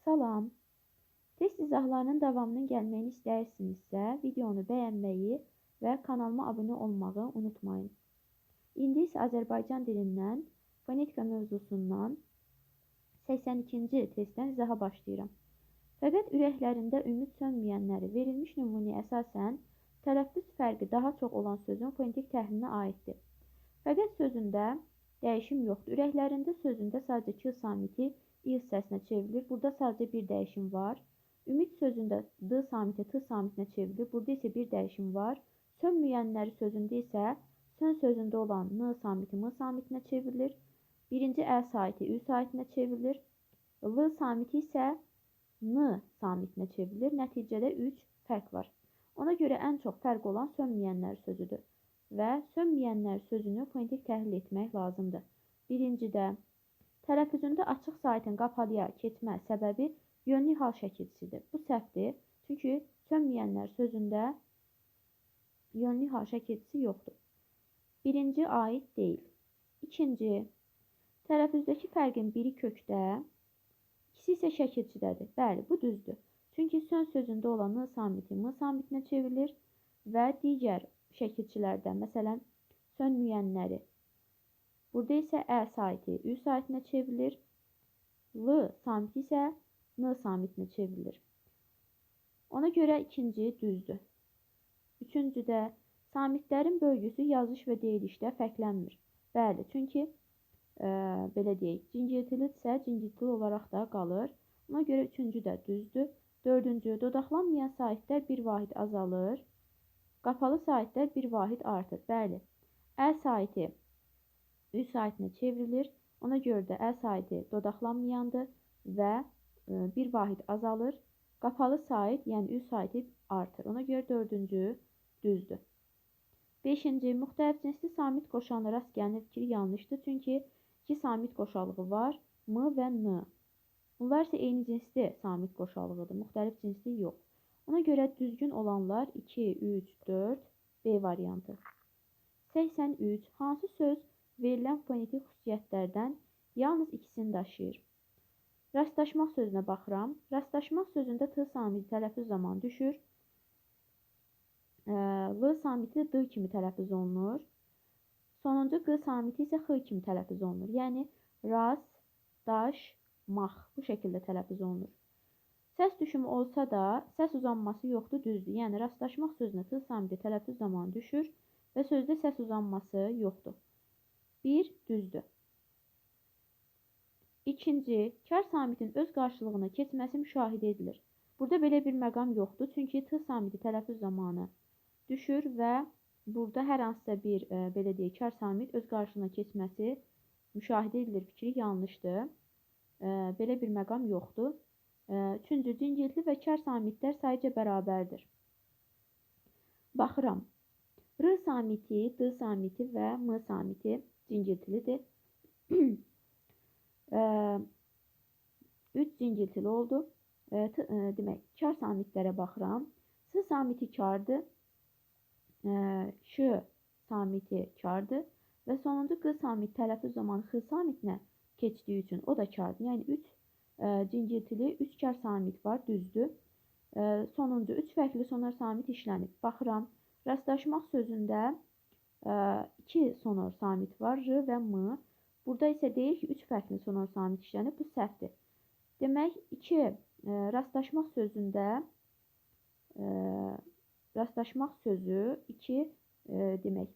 Salam. Test izahlarının davamının gəlməyini istəyirsinizsə, videonu bəyənməyi və kanalıma abunə olmağı unutmayın. İndi isə Azərbaycan dilindən, fonetika mövzusundan 82-ci testdən izaha başlayıram. Fəqət ürəklərində ümid sönməyənləri verilmiş nümunəyə əsasən tələffüz fərqi daha çox olan sözün fonetik təhlilinə aiddir. Fəqət sözündə dəyişim yoxdur. Ürəklərində sözündə sadəcə k samiti i hissəsinə çevrilir. Burada sadəcə bir dəyişim var. Ümid sözündə d samiti t samitinə çevrilir. Burada isə bir dəyişim var. Sönməyənləri sözündə isə sön sözündə olan n samiti m samitinə çevrilir. Birinci ə saiti ü saitinə çevrilir. L samiti isə n samitinə çevrilir. Nəticədə 3 fərq var. Ona görə ən çox fərq olan sönməyənlər sözüdür. Və sönməyənlər sözünü fonetik təhlil etmək lazımdır. Birincidə, tələffüzündə açıq saitin qapalıya keçmə səbəbi yönlü hal şəkilçisidir. Bu səhvdir, çünki sönməyənlər sözündə yönlü hal şəkilçisi yoxdur. Birinci aid deyil. İkinci, tələffüzdəki fərqin biri kökdə, ikisi isə şəkilçidədir. Bəli, bu düzdür. Çünki sön sözündə olan n samiti m samitinə çevrilir və digər şəkilçilərdən, məsələn, sönməyənləri. Burada isə ə saiti ü saitinə çevrilir. L samiti isə n samitinə çevrilir. Ona görə ikinci düzdür. Üçüncüdə, samitlərin bölgüsü yazış və deyilişdə fərqlənmir. Bəli, çünki belə deyək, cingiltilidirsə, cingiltili olaraq da qalır. Ona görə üçüncü də düzdür. Dördüncü, dodaqlanmayan saitlər bir vahid azalır. Qapalı saitlər bir vahid artır. Bəli, ə saiti ü saitinə çevrilir. Ona görə də ə saiti dodaqlanmayandır və bir vahid azalır. Qapalı sait, yəni ü saiti artır. Ona görə dördüncü düzdür. Beşinci, müxtəlif cinsli samit qoşanlara rast gəlinir fikri yanlışdır. Çünki iki samit qoşalığı var, m və n. Bunlar isə eyni cinsli samit qoşalığıdır. Müxtəlif cinsli yox. Ona görə düzgün olanlar 2, 3, 4, B variantı. 83. Hansı söz verilən fonetik xüsusiyyətlərdən yalnız ikisini daşıyır? Rastlaşmaq sözünə baxıram. Rastlaşmaq sözündə t samiti tələffüz zamanı düşür. L samiti d kimi tələffüz olunur. Sonuncu q samiti isə x kimi tələffüz olunur. Yəni, rast, daş, max bu şəkildə tələffüz olunur. Səs düşümü olsa da, səs uzanması yoxdur, düzdür. Yəni, rastlaşmaq sözünə t samiti tələffüz zamanı düşür və sözdə səs uzanması yoxdur. 1. Düzdür. İkinci, kar samitin öz qarşılığına keçməsi müşahidə edilir. Burada belə bir məqam yoxdur, çünki t samiti tələffüz zamanı düşür və burada hər hansısa bir, belə deyək, kar samit öz qarşılığına keçməsi müşahidə edilir fikri yanlışdır. Belə bir məqam yoxdur. Üçüncü, cingiltili və kar samitlər sayıca bərabərdir. Baxıram. R samiti, D samiti və M samiti cingiltilidir. 3 cingiltili oldu. Demək, kar samitlərə baxıram. S samiti kardır. Ş samiti kardır. Və sonuncu Q samiti tələffüz zamanı X samitinə keçdiyi üçün o da kardır. Yəni, 3 cingiltili, 3 kar samit var, düzdür. Sonuncu 3 fərqli sonor samit işlənib. Baxıram, rastlaşmaq sözündə 2 sonor samit var, R və M. Burada isə deyir ki, 3 fərqli sonor samit işlənib, bu səhvdir. Demək, 2 rastlaşmaq sözündə rastlaşmaq sözü 2 demək,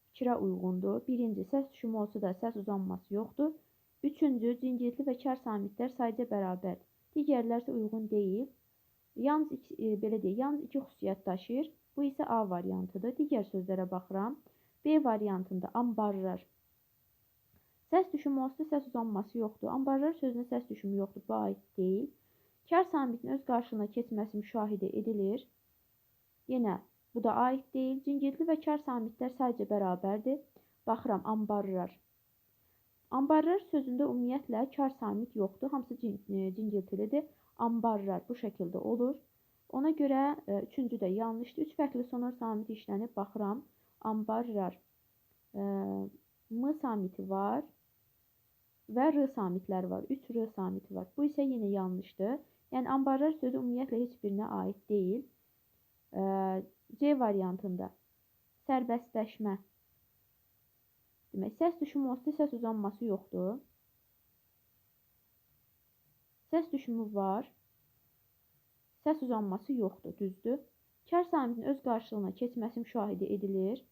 fikrə uyğundur. Birinci, səs düşümü olsa da səs uzanması yoxdur. Üçüncü, cingiltili və kar samitlər sayıca bərabərdir. Digərlər isə uyğun deyil. Yalnız belə deyək, yalnız 2 xüsusiyyət daşıyır. Bu isə A variantıdır. Digər sözlərə baxıram. B variantında ambarlar. Səs düşümü olsa səs uzanması yoxdur. Ambarlar sözünə səs düşümü yoxdur. Bu aid deyil. Kar samitin öz qarşılığına keçməsi müşahidə edilir. Yenə bu da aid deyil. Cingiltili və kar samitlər sayıca bərabərdir. Baxıram, ambarlar. Ambarlar sözündə ümumiyyətlə kar samit yoxdur. Hamısı cingiltilidir. Ambarlar bu şəkildə olur. Ona görə üçüncü də yanlışdır. 3 fərqli sonor samit işlənib. Baxıram. Ambarlar. M samiti var. və r samitləri var. 3 r samiti var. Bu isə yenə yanlışdır. Yəni ambarlar sözü ümumiyyətlə heç birinə aid deyil. C variantında sərbəstləşmə. Demək, səs düşümü olsa səs uzanması yoxdur. Səs düşümü var. Səs uzanması yoxdur, düzdür. Kar samitin öz qarşılığına keçməsi müşahidə edilir.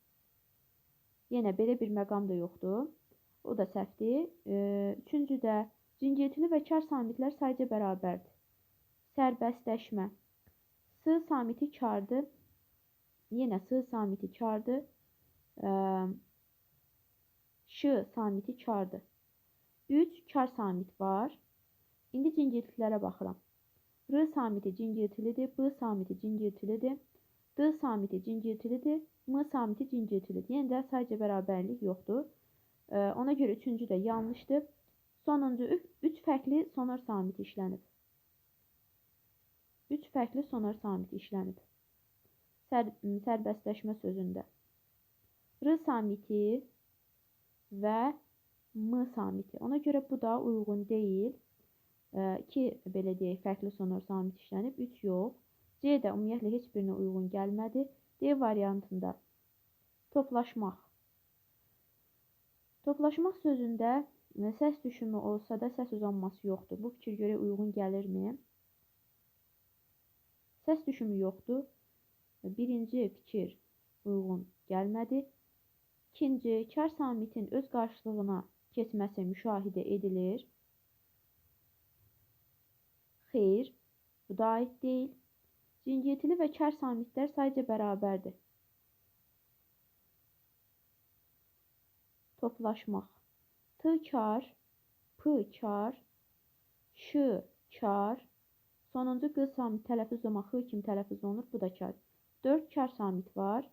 Yenə belə bir məqam da yoxdur. O da səhvdir. Üçüncüdə cingiltili və kar samitlər sayca bərabərdir. Sərbəstləşmə. S samiti kardır. Yenə S samiti kardır. Ş samiti kardır. 3 kar samit var. İndi cingiltilərə baxıram. R samiti cingiltilidir, B samiti cingiltilidir, D samiti cingiltilidir, M samiti cingiltilidir. Yenə də sayca bərabərlik yoxdur. Ona görə üçüncü də yanlışdır. Sonuncu 3 fərqli sonar samiti işlənib. 3 fərqli sonar samiti işlənib. Sərbəstləşmə sözündə. R samiti və M samiti. Ona görə bu da uyğun deyil. 2 belə deyək, fərqli sonar samit işlənib, 3 yox. C də ümumiyyətlə heç birinə uyğun gəlmədi. D variantında toplaşmaq. Toplaşmaq sözündə səs düşümü olsa da səs uzanması yoxdur. Bu fikir görə uyğun gəlirmi? Səs düşümü yoxdur. Birinci fikir uyğun gəlmədi. İkinci, kar samitin öz qarşılığına keçməsi müşahidə edilir. Xeyr, bu da aid deyil. Cingiltili və kar samitlər sayca bərabərdir. Toplaşmaq. T kar, P kar, Ş kar. Sonuncu Q samit tələffüz olunmaq, X kimi tələffüz olunur. Bu da kar. 4 kar samit var.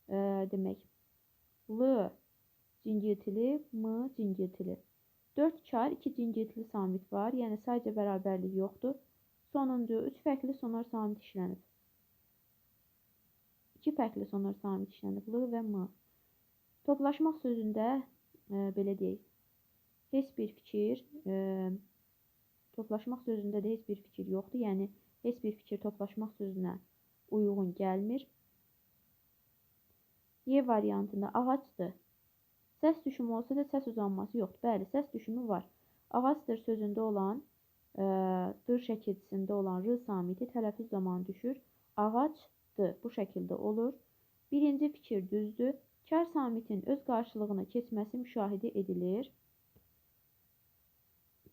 Demək, L cingiltili, M cingiltili. 4 kar, 2 cingiltili samit var. Yəni sayca bərabərlik yoxdur. Sonuncu 3 fərqli sonar samit işlənib. 2 fərqli sonar samit işlənib. L və M. Toplaşmaq sözündə belə deyək. Heç bir fikir toplaşmaq sözündə də heç bir fikir yoxdur. Yəni heç bir fikir toplaşmaq sözünə uyğun gəlmir. Y variantında ağacdır. Səs düşümü olsa da səs uzanması yoxdur. Bəli, səs düşümü var. Ağacdır sözündə olan, dır şəkilçisində olan r samiti tələffüz zamanı düşür. Ağacdır. Bu şəkildə olur. Birinci fikir düzdür. Kar samitin öz qarşılığına keçməsi müşahidə edilir.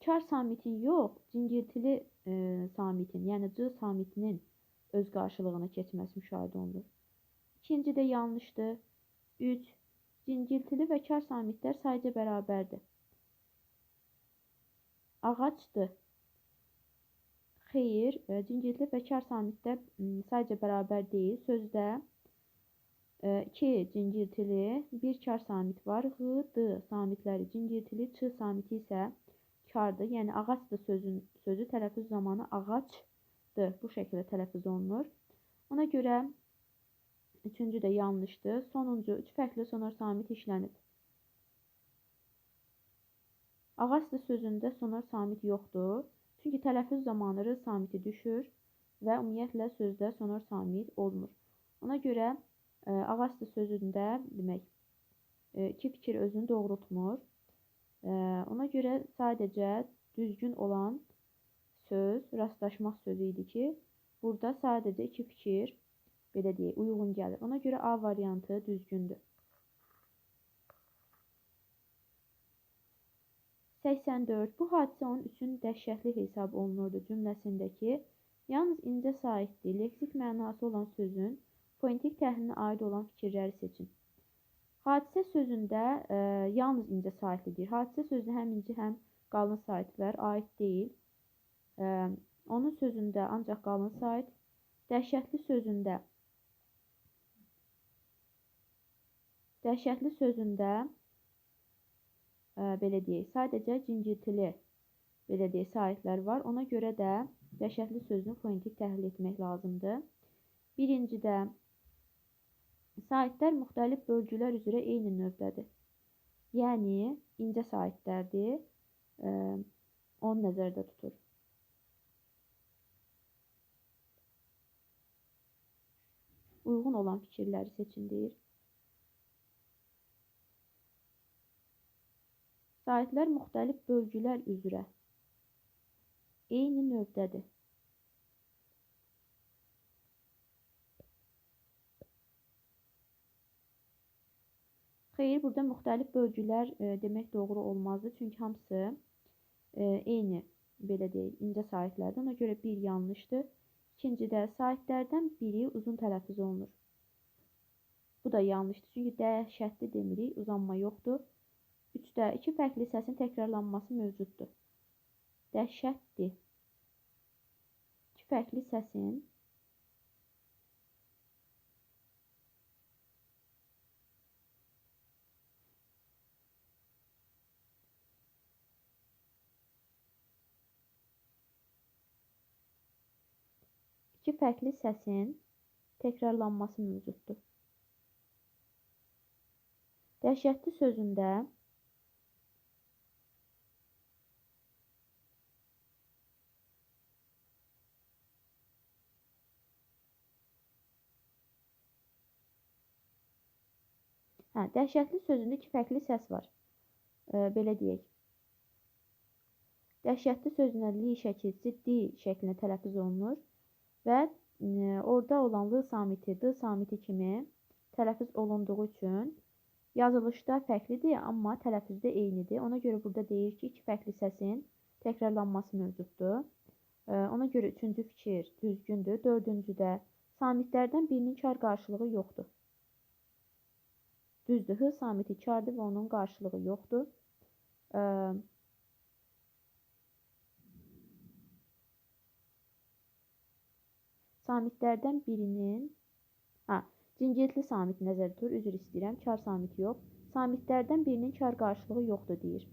Kar samitin yox, cingiltili samitin, yəni C samitinin öz qarşılığına keçməsi müşahidə olunur. İkinci də yanlışdır. 3. Cingiltili və kar samitlər sayca bərabərdir. Ağacdır. Xeyr, cingiltili və kar samitlər sayca bərabər deyil. Sözdə 2 cingiltili, 1 kar samit var. H, D samitləri cingiltili, Ç samiti isə kardır. Yəni ağacdır sözü tələffüz zamanı ağacdır. Bu şəkildə tələffüz olunur. Ona görə üçüncü də yanlışdır. Sonuncu 3 fərqli sonar samit işlənib. Ağacdır sözündə sonar samit yoxdur. Çünki tələffüz zamanı r samiti düşür və ümumiyyətlə sözdə sonar samit olmur. Ona görə ağacdır sözündə demək 2 fikir özünü doğrultmur. Ona görə sadəcə düzgün olan söz rastlaşmaq sözü idi ki, burada sadəcə 2 fikir belə deyək, uyğun gəlir. Ona görə A variantı düzgündür. 84. Bu hadisə onun üçün dəhşətli hesab olunurdu cümləsindəki yalnız incə sahibdir, leksik mənası olan sözün fonetik təhlilinə aid olan fikirləri seçin. Hadisə sözündə yalnız incə sahibdir. Hadisə sözünə həm inci, həm qalın sahiblər aid deyil. Onun sözündə ancaq qalın sahib. Dəhşətli sözündə belə deyək, sadəcə cingiltili belə deyək, sahiblər var. Ona görə də dəhşətli sözünü fonetik təhlil etmək lazımdır. Birincidə sahiblər müxtəlif bölgülər üzrə eyni növdədir. Yəni incə sahiblərdir. onu nəzərdə tutur. Uyğun olan fikirləri seçin deyir. Saitlər müxtəlif bölgülər üzrə eyni növdədir. Xeyr, burada müxtəlif bölgülər demək doğru olmazdı. Çünki hamısı eyni, belə deyək, incə saitlərdir. Ona görə bir yanlışdır. İkincidə saitlərdən biri uzun tələffüz olunur. Bu da yanlışdır. Çünki dəhşətli demirik, uzanma yoxdur. Üçdə iki fərqli səsin təkrarlanması mövcuddur. Dəhşətli. İki fərqli səsin təkrarlanması mövcuddur. Dəhşətli sözündə dəhşətli sözündə iki fərqli səs var. Belə deyək. Dəhşətli sözünə li şəkilsi di şəklində tələffüz olunur və orada olan l samiti, d samiti kimi tələffüz olunduğu üçün yazılışda fərqlidir, amma tələffüzdə eynidir. Ona görə burada deyir ki, iki fərqli səsin təkrarlanması mövcuddur. Ona görə üçüncü fikir düzgündür. Dördüncüdə samitlərdən birinin kar qarşılığı yoxdur. Düzdür, h samiti kardır və onun qarşılığı yoxdur. Samitlərdən birinin, cingiltli samit nəzərdə tutur, üzr istəyirəm, kar samiti yox. Samitlərdən birinin kar qarşılığı yoxdur deyir.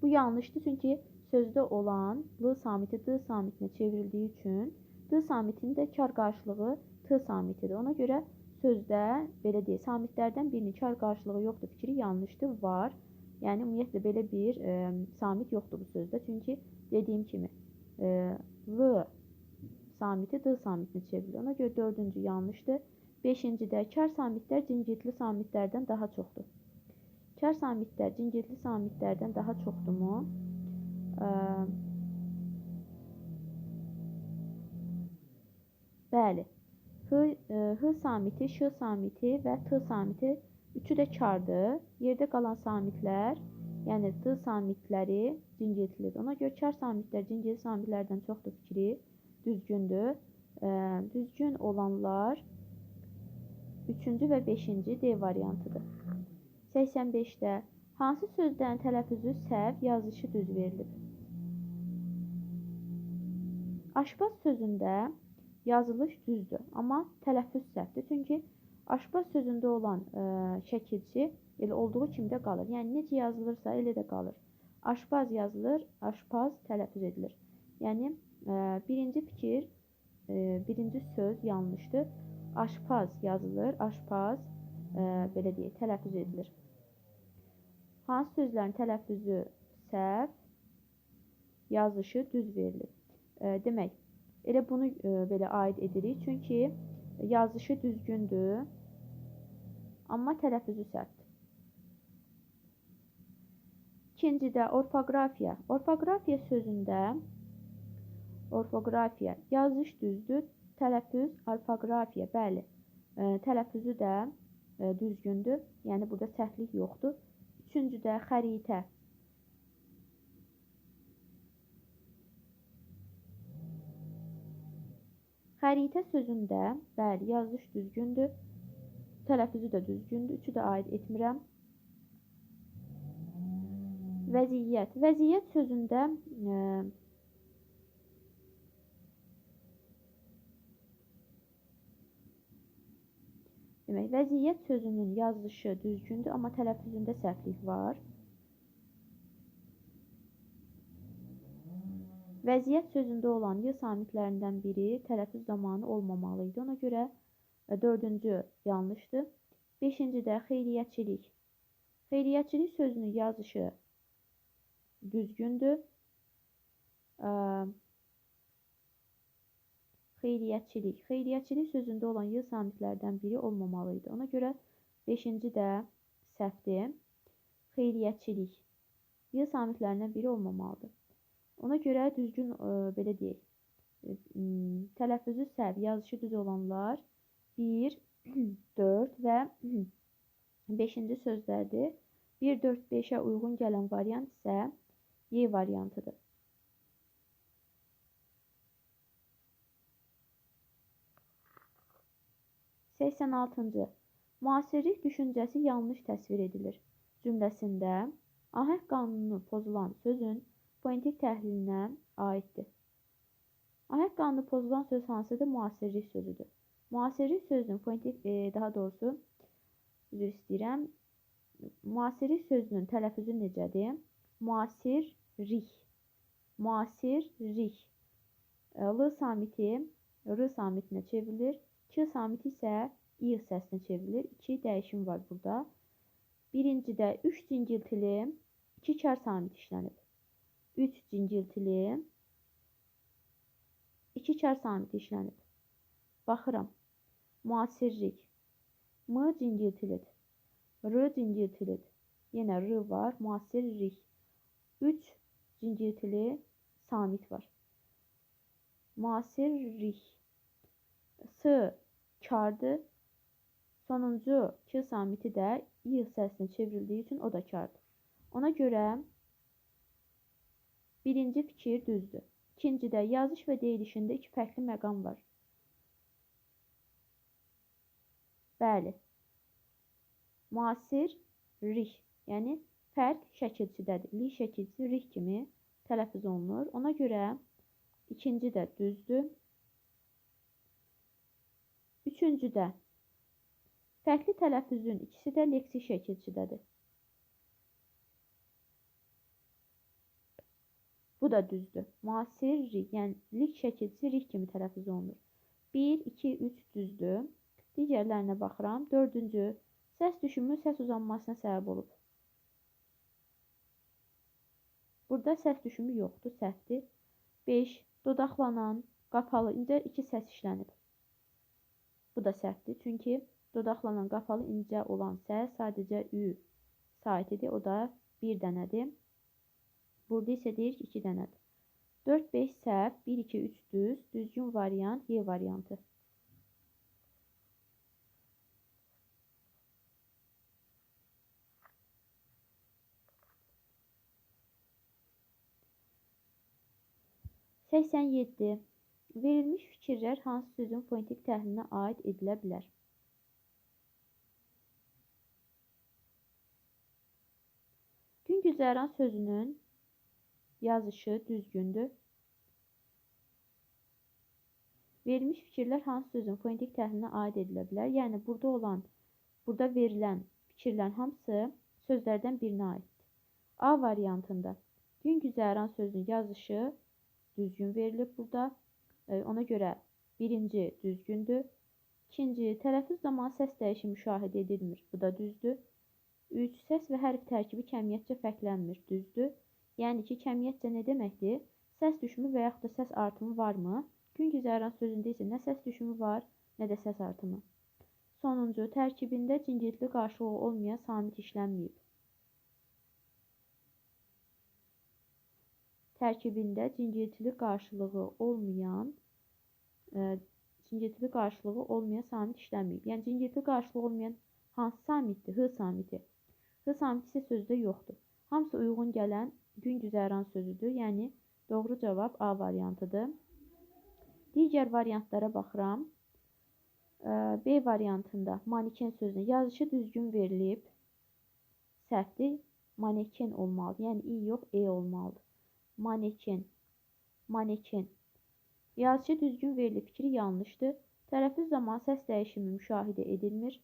Bu yanlışdır, çünki sözdə olan l samiti d samitinə çevrildiyi üçün d samitinin də kar qarşılığı t samitidir. Ona görə sözdə, belə deyək, samitlərdən birinin kar qarşılığı yoxdur fikri yanlışdır, var. Yəni, ümumiyyətlə, belə bir samit yoxdur bu sözdə. Çünki dediyim kimi, l samiti d samitinə çevrilir. Ona görə dördüncü yanlışdır. Beşincidə kar samitlər cingiltli samitlərdən daha çoxdur. Kar samitlər cingiltli samitlərdən daha çoxdurmu? Bəli. H samiti, ş samiti və t samiti üçü də kardır. Yerdə qalan samitlər, yəni d samitləri cingiltlidir. Ona görə kar samitlər cingiltli samitlərdən çoxdur fikri düzgündür. Düzgün olanlar üçüncü və beşinci D variantıdır. 85-də hansı sözlərin tələffüzü səhv, yazışı düz verilib? Aşpaz sözündə yazılış düzdür, amma tələffüz səhvdir. Çünki aşpaz sözündə olan şəkilçi elə olduğu kimi də qalır. Yəni, necə yazılırsa elə də qalır. Aşpaz yazılır, aşpaz tələffüz edilir. Yəni, birinci fikir, birinci söz yanlışdır. Aşpaz yazılır, aşpaz, belə deyək, tələffüz edilir. Hansı sözlərin tələffüzü səhv, yazışı düz verilir? Demək, elə bunu belə aid edirik. Çünki yazışı düzgündür, amma tələffüzü səhvdir. İkincidə orfoqrafiya. Orfoqrafiya sözündə yazış düzdür, tələffüz orfoqrafiya, bəli. Tələffüzü də düzgündür, yəni burada səhvlik yoxdur. Üçüncüdə xəritə. Xəritə sözündə, bəli, yazış düzgündür, tələffüzü də düzgündür, üçü də aid etmirəm. Vəziyyət. Vəziyyət sözündə demək, vəziyyət sözünün yazışı düzgündür, amma tələffüzündə səhvlik var. Vəziyyət sözündə olan y samitlərindən biri tələffüz zamanı olmamalıydı. Ona görə dördüncü yanlışdır. Beşincidə xeyriyyətçilik. Xeyriyyətçilik sözünün yazışı düzgündür. Xeyriyyətçilik sözündə olan y samitlərdən biri olmamalıydı. Ona görə 5-ci də səhvdir. Xeyriyyətçilik y samitlərindən biri olmamalıdır. Ona görə düzgün belə deyək. Tələffüzü səhv, yazışı düz olanlar 1, 4 və 5-ci sözlərdir. 1, 4, 5-ə uyğun gələn variant isə Y variantıdır. 86-cı. Müasirlik düşüncəsi yanlış təsvir edilir cümləsində ahəng qanunu pozulan sözün fonetik təhlilinə aiddir. Ahəng qanunu pozulan söz hansıdır? Müasirlik sözüdür. Müasirlik sözünün fonetik, daha doğrusu, üzr istəyirəm. Müasirlik sözünün tələffüzü necədir? Müasirlik. Müasirlik. L samiti R samitinə çevrilir. K samiti isə İ səsinə çevrilir. 2 dəyişim var burada. Birincidə 3 cingiltili 2 kar samit işlənib. 3 cingiltili 2 kar samit işlənib. Baxıram. Müasirlik. M cingiltilidir. R cingiltilidir. Yenə R var. Müasirlik. 3 cingiltili samit var. Müasirlik. S kardır. Sonuncu K samiti də İ səsinə çevrildiyi üçün o da kardır. Ona görə birinci fikir düzdür. İkincidə yazış və deyilişində 2 fərqli məqam var. Bəli. Müasirlik, yəni fərq şəkilçidədir. Li şəkilçisi rih kimi tələffüz olunur. Ona görə ikinci də düzdür. Üçüncüdə fərqli tələffüzün ikisi də leksik şəkilçidədir. Bu da düzdür. Müasirlik, yəni lik şəkilçisi rih kimi tələffüz olunur. 1, 2, 3 düzdür. Digərlərinə baxıram. Dördüncü, səs düşümü səs uzanmasına səbəb olub. Burada səs düşümü yoxdur, səhvdir. 5, dodaqlanan, qapalı, incə 2 səs işlənib. Bu da səhvdir, çünki dodaqlanan, qapalı, incə olan səs sadəcə Ü saitidir. O da 1 dənədir. Burada isə deyirik 2 dənədir. 4, 5 səhv, 1, 2, 3 düz, düzgün variant Y variantı. Səksən 7. Verilmiş fikirlər hansı sözün fonetik təhlilinə aid edilə bilər? Güngüzəran sözünün yazışı düzgündür. Verilmiş fikirlər hansı sözün fonetik təhlilinə aid edilə bilər? Yəni, burada verilən fikirlərin hamısı sözlərdən birinə aiddir. A variantında güngüzəran sözünün yazışı düzgün verilib burada. Ona görə birinci düzgündür. İkinci, tələffüz zamanı səs dəyişimi müşahidə edilmir. Bu da düzdür. 3. Səs və hərf tərkibi kəmiyyətcə fərqlənmir. Düzdür. Yəni ki, kəmiyyətcə nə deməkdir? Səs düşümü və yaxud da səs artımı varmı? Güngüzəran sözündə isə nə səs düşümü var, nə də səs artımı. Sonuncu, tərkibində cingiltili qarşılığı olmayan samit işlənməyib. Tərkibində cingiltili qarşılığı olmayan samit işlənməyib. Yəni, cingiltili qarşılığı olmayan hansı samitdir? H samiti. H samiti isə sözdə yoxdur. Hamısı uyğun gələn güngüzəran sözüdür. Yəni, doğru cavab A variantıdır. Digər variantlara baxıram. B variantında maneken sözünün yazışı düzgün verilib. Səhvdir. Maneken olmalıdır. Yəni, İ yox, E olmalıdır. Maneken. Yazışı düzgün verilib fikri yanlışdır. Tələffüz zamanı səs dəyişimi müşahidə edilmir.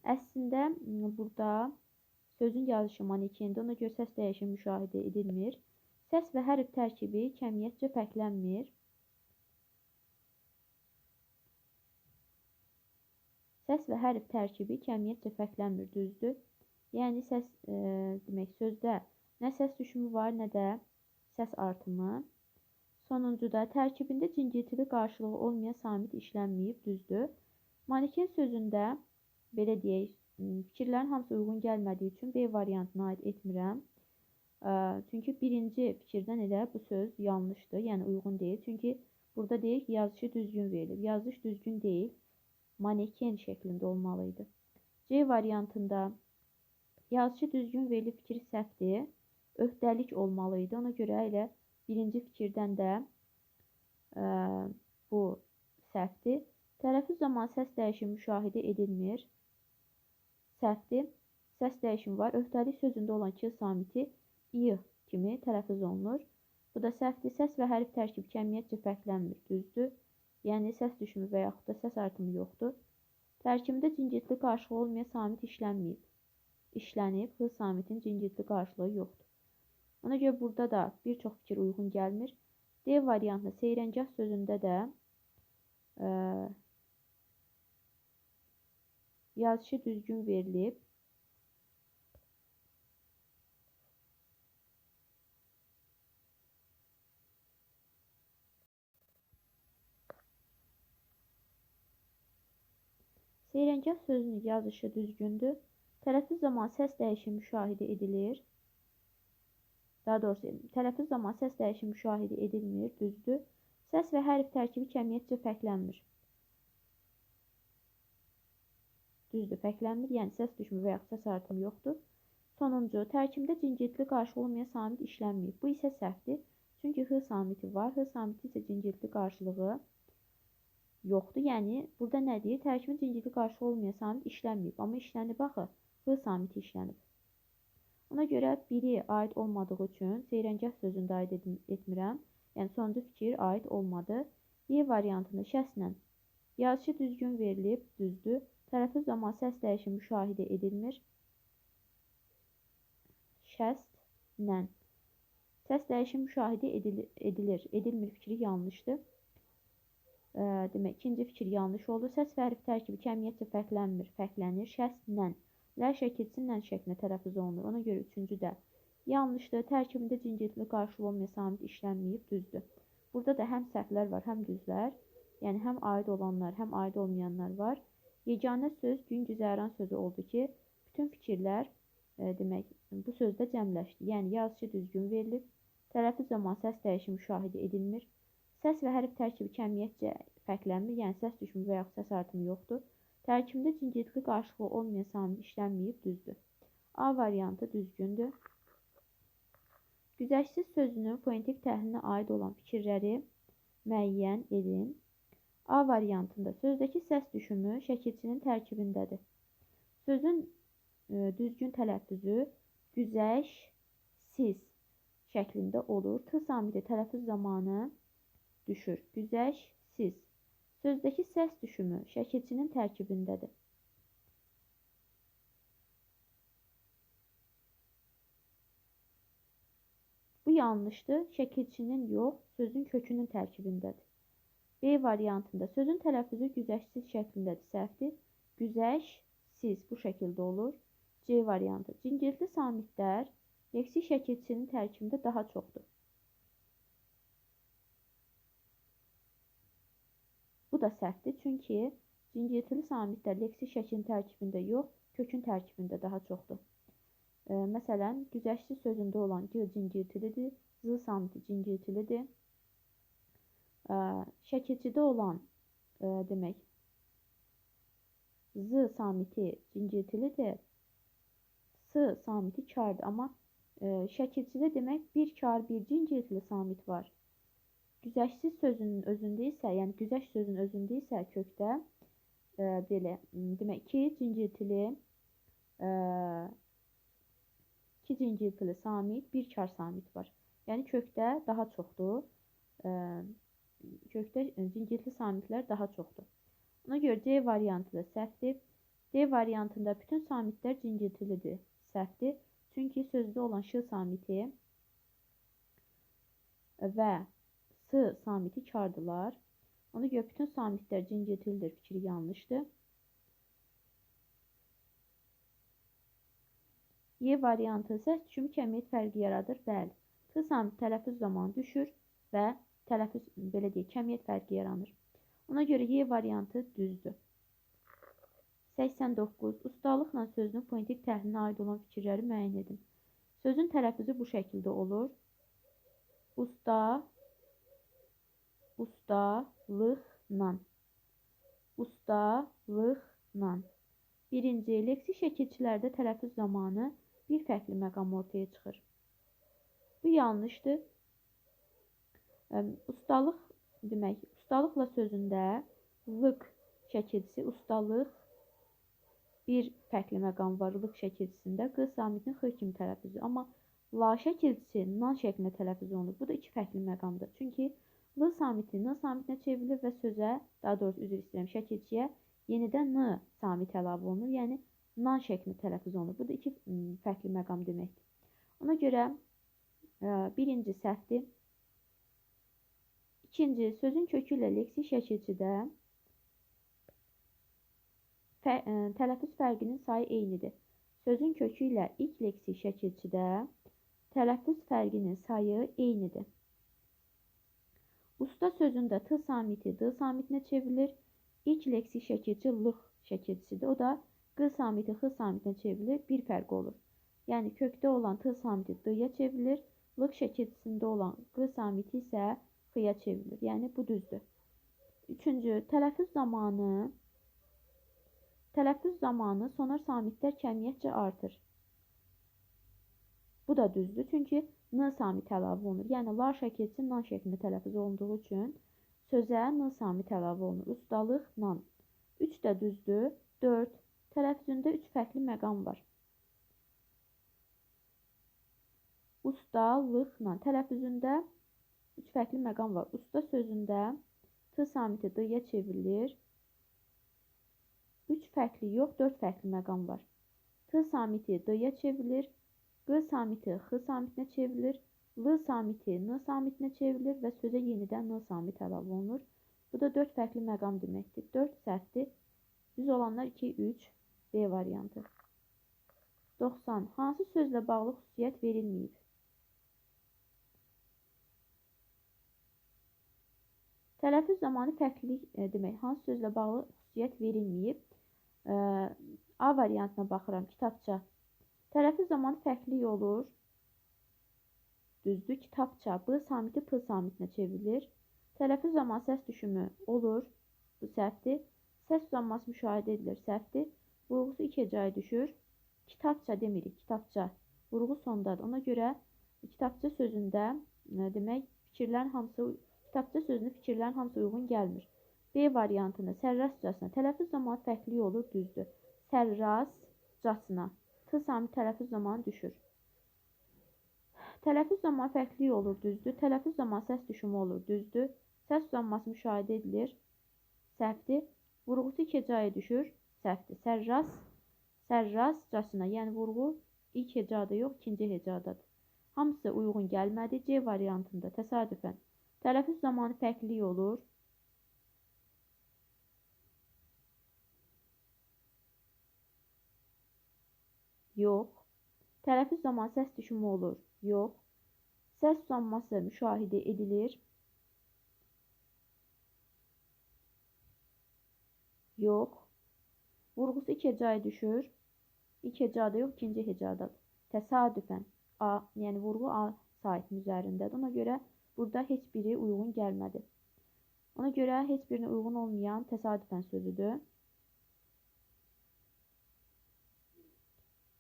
Əslində, burada sözün yazışı manekendir. Ona görə səs dəyişimi müşahidə edilmir. Səs və hərf tərkibi kəmiyyətcə fərqlənmir. Səs və hərf tərkibi kəmiyyətcə fərqlənmir, düzdür? Yəni demək sözdə nə səs düşümü var, nə də səs artımı. Sonuncuda tərkibində cingiltili qarşılığı olmayan samit işlənməyib, düzdür? Maneken sözündə belə deyək, fikirlərin hamısı uyğun gəlmədiyi üçün B variantına aid etmirəm. Çünki birinci fikirdən elə bu söz yanlışdır, yəni uyğun deyil. Çünki burada deyək ki, yazışı düzgün verilib. Yazış düzgün deyil, maneken şəklində olmalıydı. C variantında yazışı düzgün verilib fikir səhvdir, öhdəlik olmalıydı. Ona görə elə birinci fikirdən də bu səhvdir. Tələffüz zamanı səs dəyişimi müşahidə edilmir. Səhvdir. Səs dəyişimi var. Öhdəlik sözündə olan ki samiti i kimi tələffüz olunur. Bu da səhvdir. Səs və hərf tərkibi kəmiyyətcə fərqlənmir. Düzdür. Yəni səs düşümü və yaxud da səs artımı yoxdur. Tərkibində cingiltili qarşılığı olmayan samit işlənməyib. İşlənib, h samitin cingiltili qarşılığı yoxdur. Ona görə burada da bir çox fikir uyğun gəlmir. D variantında seyrəngah sözündə də yazışı düzgün verilib. Seyrəngah sözünün yazışı düzgündür. Tələffüz zamanı səs dəyişimi müşahidə edilir. Daha doğrusu, tələffüz zamanı səs dəyişimi müşahidə edilmir, düzdür. Səs və hərf tərkibi kəmiyyətcə fərqlənmir. Düzdür, fərqlənmir, yəni səs düşümü və yaxud səs artımı yoxdur. Sonuncu, tərkibində cingiltili qarşılığı olmayan samit işlənməyib. Bu isə səhvdir. Çünki h samiti var. H samiti isə cingiltili qarşılığı yoxdur. Yəni, burada nə deyir? Tərkibində cingiltili qarşılığı olmayan samit işlənməyib. Amma işlənib axı, h samiti işlənib. Ona görə biri aid olmadığı üçün seyrəngah sözündə aid etmirəm. Yəni, sonuncu fikir aid olmadı. Y variantında şəxslə yazışı düzgün verilib, düzdür. Tələffüz zamanı səs dəyişimi müşahidə edilmir. Şəxslə. Səs dəyişimi müşahidə edilir. Edilmir fikri yanlışdır. Demək, ikinci fikir yanlış oldu. Səs və hərf tərkibi kəmiyyətcə fərqlənmir, fərqlənir. Şəxslə. Lər şəkilçinin ən şəklinə tələffüz olunur. Ona görə üçüncü də yanlışdır. Tərkibində cingiltili qarşılığı olmayan samit işlənməyib, düzdür. Burada da həm səhvlər var, həm düzlər. Yəni, həm aid olanlar, həm aid olmayanlar var. Yeganə söz gün güzəran sözü oldu ki, bütün fikirlər demək, bu sözdə cəmləşdi. Yəni, yazışı düzgün verilib, tələffüz zamanı səs dəyişimi müşahidə edilmir. Səs və hərf tərkibi kəmiyyətcə fərqlənmir, yəni səs düşümü və yaxud səs artımı yoxdur. Tərkibində cingiltili qarşılığı olmayan samit işlənməyib, düzdür. A variantı düzgündür. Güzəştsiz sözünün fonetik təhlilinə aid olan fikirləri müəyyən edin. A variantında sözdəki səs düşümü şəkilçinin tərkibindədir. Sözün düzgün tələffüzü güzəşsiz şəklində olur. T samiti tələffüz zamanı düşür. Güzəşsiz. Sözdəki səs düşümü şəkilçinin tərkibindədir. Bu yanlışdır. Şəkilçinin yox, sözün kökünün tərkibindədir. B variantında sözün tələffüzü güzəşsiz şəklindədir. Səhvdir. Güzəşsiz bu şəkildə olur. C variantı. Cingiltili samitlər leksik şəkilçinin tərkibində daha çoxdur. Bu da səhvdir. Çünki cingiltili samitlər leksik şəklin tərkibində yox, kökün tərkibində daha çoxdur. Məsələn, güzəşsiz sözündə olan g cingiltilidir, z samiti cingiltilidir. Şəkilçidə olan demək, z samiti cingiltilidir, s samiti kardır. Amma şəkilçidə demək, bir kar, bir cingiltili samit var. Güzəşsiz sözünün özündə isə, yəni güzəş sözünün özündə isə kökdə belə, demək, iki cingiltili samit, bir kar samit var. Yəni kökdə daha çoxdur. Kökdə cingiltili samitlər daha çoxdur. Ona görə C variantı da səhvdir. D variantında bütün samitlər cingiltilidir. Səhvdir. Çünki sözdə olan ş samiti və s samiti kardılar. Ona görə bütün samitlər cingiltilidir. Fikri yanlışdır. Y variantı səs düşümü kəmiyyət fərqi yaradır. Bəli. T samiti tələffüz zamanı düşür və tələffüz belə deyək, kəmiyyət fərqi yaranır. Ona görə Y variantı düzdür. 89. Ustalıqla sözünün fonetik təhlilinə aid olan fikirləri müəyyən edin. Sözün tələffüzü bu şəkildə olur. Ustalıqla. Ustalıqla. Birinci, leksik şəkilçilərdə tələffüz zamanı bir fərqli məqam ortaya çıxır. Bu yanlışdır. Ustalıq demək, ustalıqla sözündə lıq şəkilçisi, ustalıq bir fərqli məqam var lıq şəkilçisində. Q samitinin x kimi tələffüzü. Amma la şəkilçisi nan şəklində tələffüz olunur. Bu da iki fərqli məqamdır. Çünki l samiti n samitinə çevrilir və sözə, daha doğrusu üzr istəyirəm, şəkilçiyə yenidən n samit əlavə olunur. Yəni nan şəklində tələffüz olunur. Bu da iki fərqli məqam deməkdir. Ona görə birinci səhvdir. İkinci, sözün kökü ilə leksik şəkilçidə tələffüz fərqinin sayı eynidir. Sözün kökü ilə ilk leksik şəkilçidə tələffüz fərqinin sayı eynidir. Usta sözündə t samiti d samitinə çevrilir. İlk leksik şəkilçi lıq şəkilçisidir. O da q samiti x samitinə çevrilir. Bir fərq olur. Yəni kökdə olan t samiti d-ya çevrilir. Lıq şəkilçisində olan q samiti isə x-ya çevrilir. Yəni bu düzdür. Üçüncü, tələffüz zamanı sonar samitlər kəmiyyətcə artır. Bu da düzdür. Çünki n samiti əlavə olunur. Yəni lar şəkilçisi nan şəklində tələffüz olunduğu üçün sözə n samiti əlavə olunur. Ustalıqla. 3 də düzdür. 4. Tələffüzündə 3 fərqli məqam var. Ustalıqla. Tələffüzündə 3 fərqli məqam var. Usta sözündə t samiti d-ya çevrilir. 3 fərqli yox, 4 fərqli məqam var. T samiti d-ya çevrilir. Q samiti x samitinə çevrilir. L samiti n samitinə çevrilir və sözə yenidən n samiti əlavə olunur. Bu da 4 fərqli məqam deməkdir. 4 səhvdir. Düz olanlar 2, 3, B variantı. 90. Hansı sözlə bağlı xüsusiyyət verilməyib? Tələffüz zamanı fərqlilik demək, hansı sözlə bağlı xüsusiyyət verilməyib? A variantına baxıram, kitabça. Tələffüz zamanı fərqlilik olur. Düzdür, kitabça. B samiti p samitinə çevrilir. Tələffüz zamanı səs düşümü olur. Bu səhvdir. Səs uzanması müşahidə edilir. Səhvdir. Vurğusu iki hecaya düşür. Kitabça demirik, kitabça. Vurğu sondadır. Ona görə kitabça sözündə demək, kitabça sözünün fikirlərin hamısı uyğun gəlmir. B variantını sərrascasına. Tələffüz zamanı fərqlilik olur. Düzdür. Sərrascasına. T samit tələffüz zamanı düşür. Tələffüz zamanı fərqlilik olur. Düzdür. Tələffüz zamanı səs düşümü olur. Düzdür. Səs uzanması müşahidə edilir. Səhvdir. Vurğusu iki hecaya düşür. Səhvdir. Sərrascasına. Yəni vurğu ilk hecada yox, ikinci hecadadır. Hamısı uyğun gəlmədi. C variantında təsadüfən. Tələffüz zamanı fərqlilik olur. Yox. Tələffüz zamanı səs düşümü olur. Yox. Səs uzanması müşahidə edilir. Yox. Vurğusu iki hecaya düşür. İlk hecada yox, ikinci hecadadır. Təsadüfən. A, yəni vurğu A saitinin üzərindədir. Ona görə burada heç biri uyğun gəlmədi. Ona görə heç birinə uyğun olmayan təsadüfən sözüdür.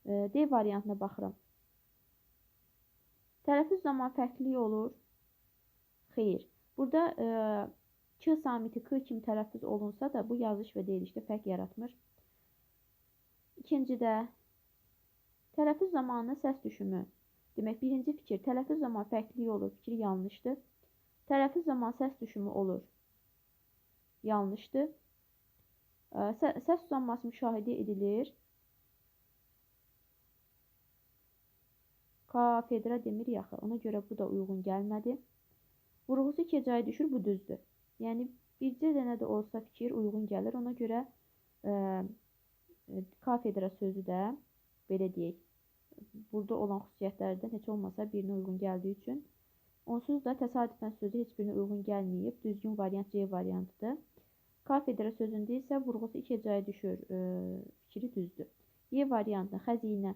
D variantına baxıram. Tələffüz zamanı fərqlilik olur. Xeyr. Burada K samiti K kimi tələffüz olunsa da bu yazış və deyilişdə fərq yaratmır. İkincidə tələffüz zamanı səs düşümü. Demək, birinci fikir, tələffüz zamanı fərqlilik olur. Fikir yanlışdır. Tələffüz zamanı səs düşümü olur. Yanlışdır. Səs uzanması müşahidə edilir. Kafedra demir yaxı. Ona görə bu da uyğun gəlmədi. Vurğusu iki hecaya düşür. Bu düzdür. Yəni, bircə dənə də olsa fikir uyğun gəlir. Ona görə kafedra sözü də belə deyək, burada olan xüsusiyyətlərdən heç olmasa birinə uyğun gəldiyi üçün. Onsuz da təsadüfən sözü heç birinə uyğun gəlməyib. Düzgün variant C variantıdır. Kafedra sözündə isə vurğusu iki hecaya düşür. Fikri düzdür. Y variantı xəzinə.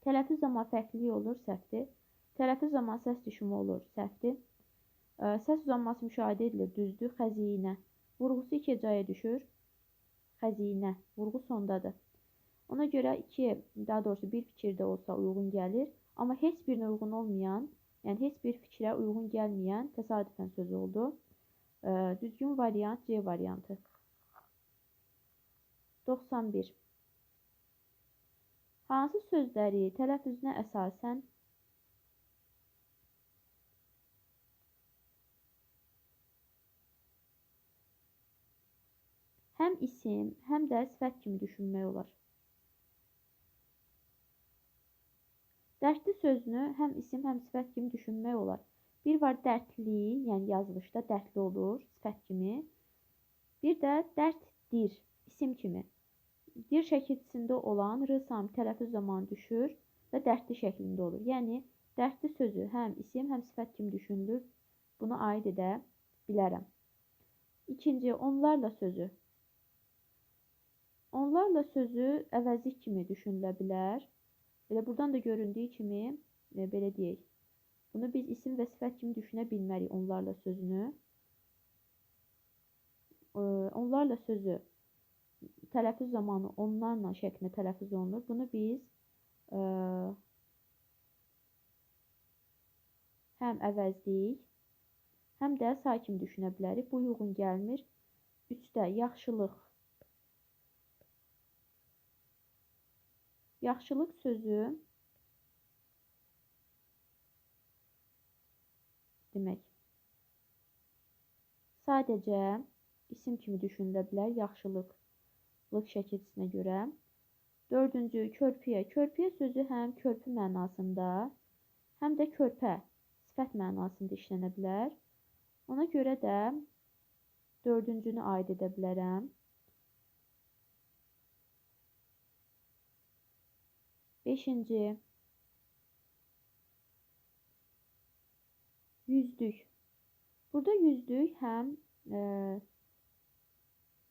Tələffüz zaman fərqlilik olur, səhvdir. Tələffüz zaman səs düşümü olur, səhvdir. Səs uzanması müşahidə edilir, düzdür. Xəzinə. Vurğusu iki hecaya düşür. Xəzinə. Vurğu sondadır. Ona görə daha doğrusu bir fikirdə olsa uyğun gəlir. Amma heç birinə uyğun olmayan, yəni heç bir fikrə uyğun gəlməyən təsadüfən söz oldu. Düzgün variant C variantı. 91. Hansı sözləri tələffüzünə əsasən həm isim, həm də sifət kimi düşünmək olar? Dərdli sözünü həm isim, həm sifət kimi düşünmək olar. Bir var dərdli, yəni yazılışda dərdli olur, sifət kimi. Bir də dərddir, isim kimi. Bir şəkilçisində olan r samiti tələffüz zamanı düşür və dərdli şəklində olur. Yəni, dərdli sözü həm isim, həm sifət kimi düşünülür. Bunu aid edə bilərəm. İkinci, onlarla sözü. Onlarla sözü əvəzlik kimi düşünülə bilər. Elə buradan da göründüyü kimi, belə deyək, bunu biz isim və sifət kimi düşünə bilmərik onlarla sözünü. Onlarla sözü tələffüz zamanı onlarla şəklində tələffüz olunur. Bunu biz həm əvəzlik, həm də say kimi düşünə bilərik. Bu uyğun gəlmir. 3-də yaxşılıq. Yaxşılıq sözü demək, sadəcə isim kimi düşünülə bilər yaxşılıqlıq şəkilçisinə görə. 4-cü, körpüyə. Körpüyə sözü həm körpü mənasında, həm də körpə sifət mənasında işlənə bilər. Ona görə də 4-cünü aid edə bilərəm. 5-ci, yüzlük. Burada yüzlük həm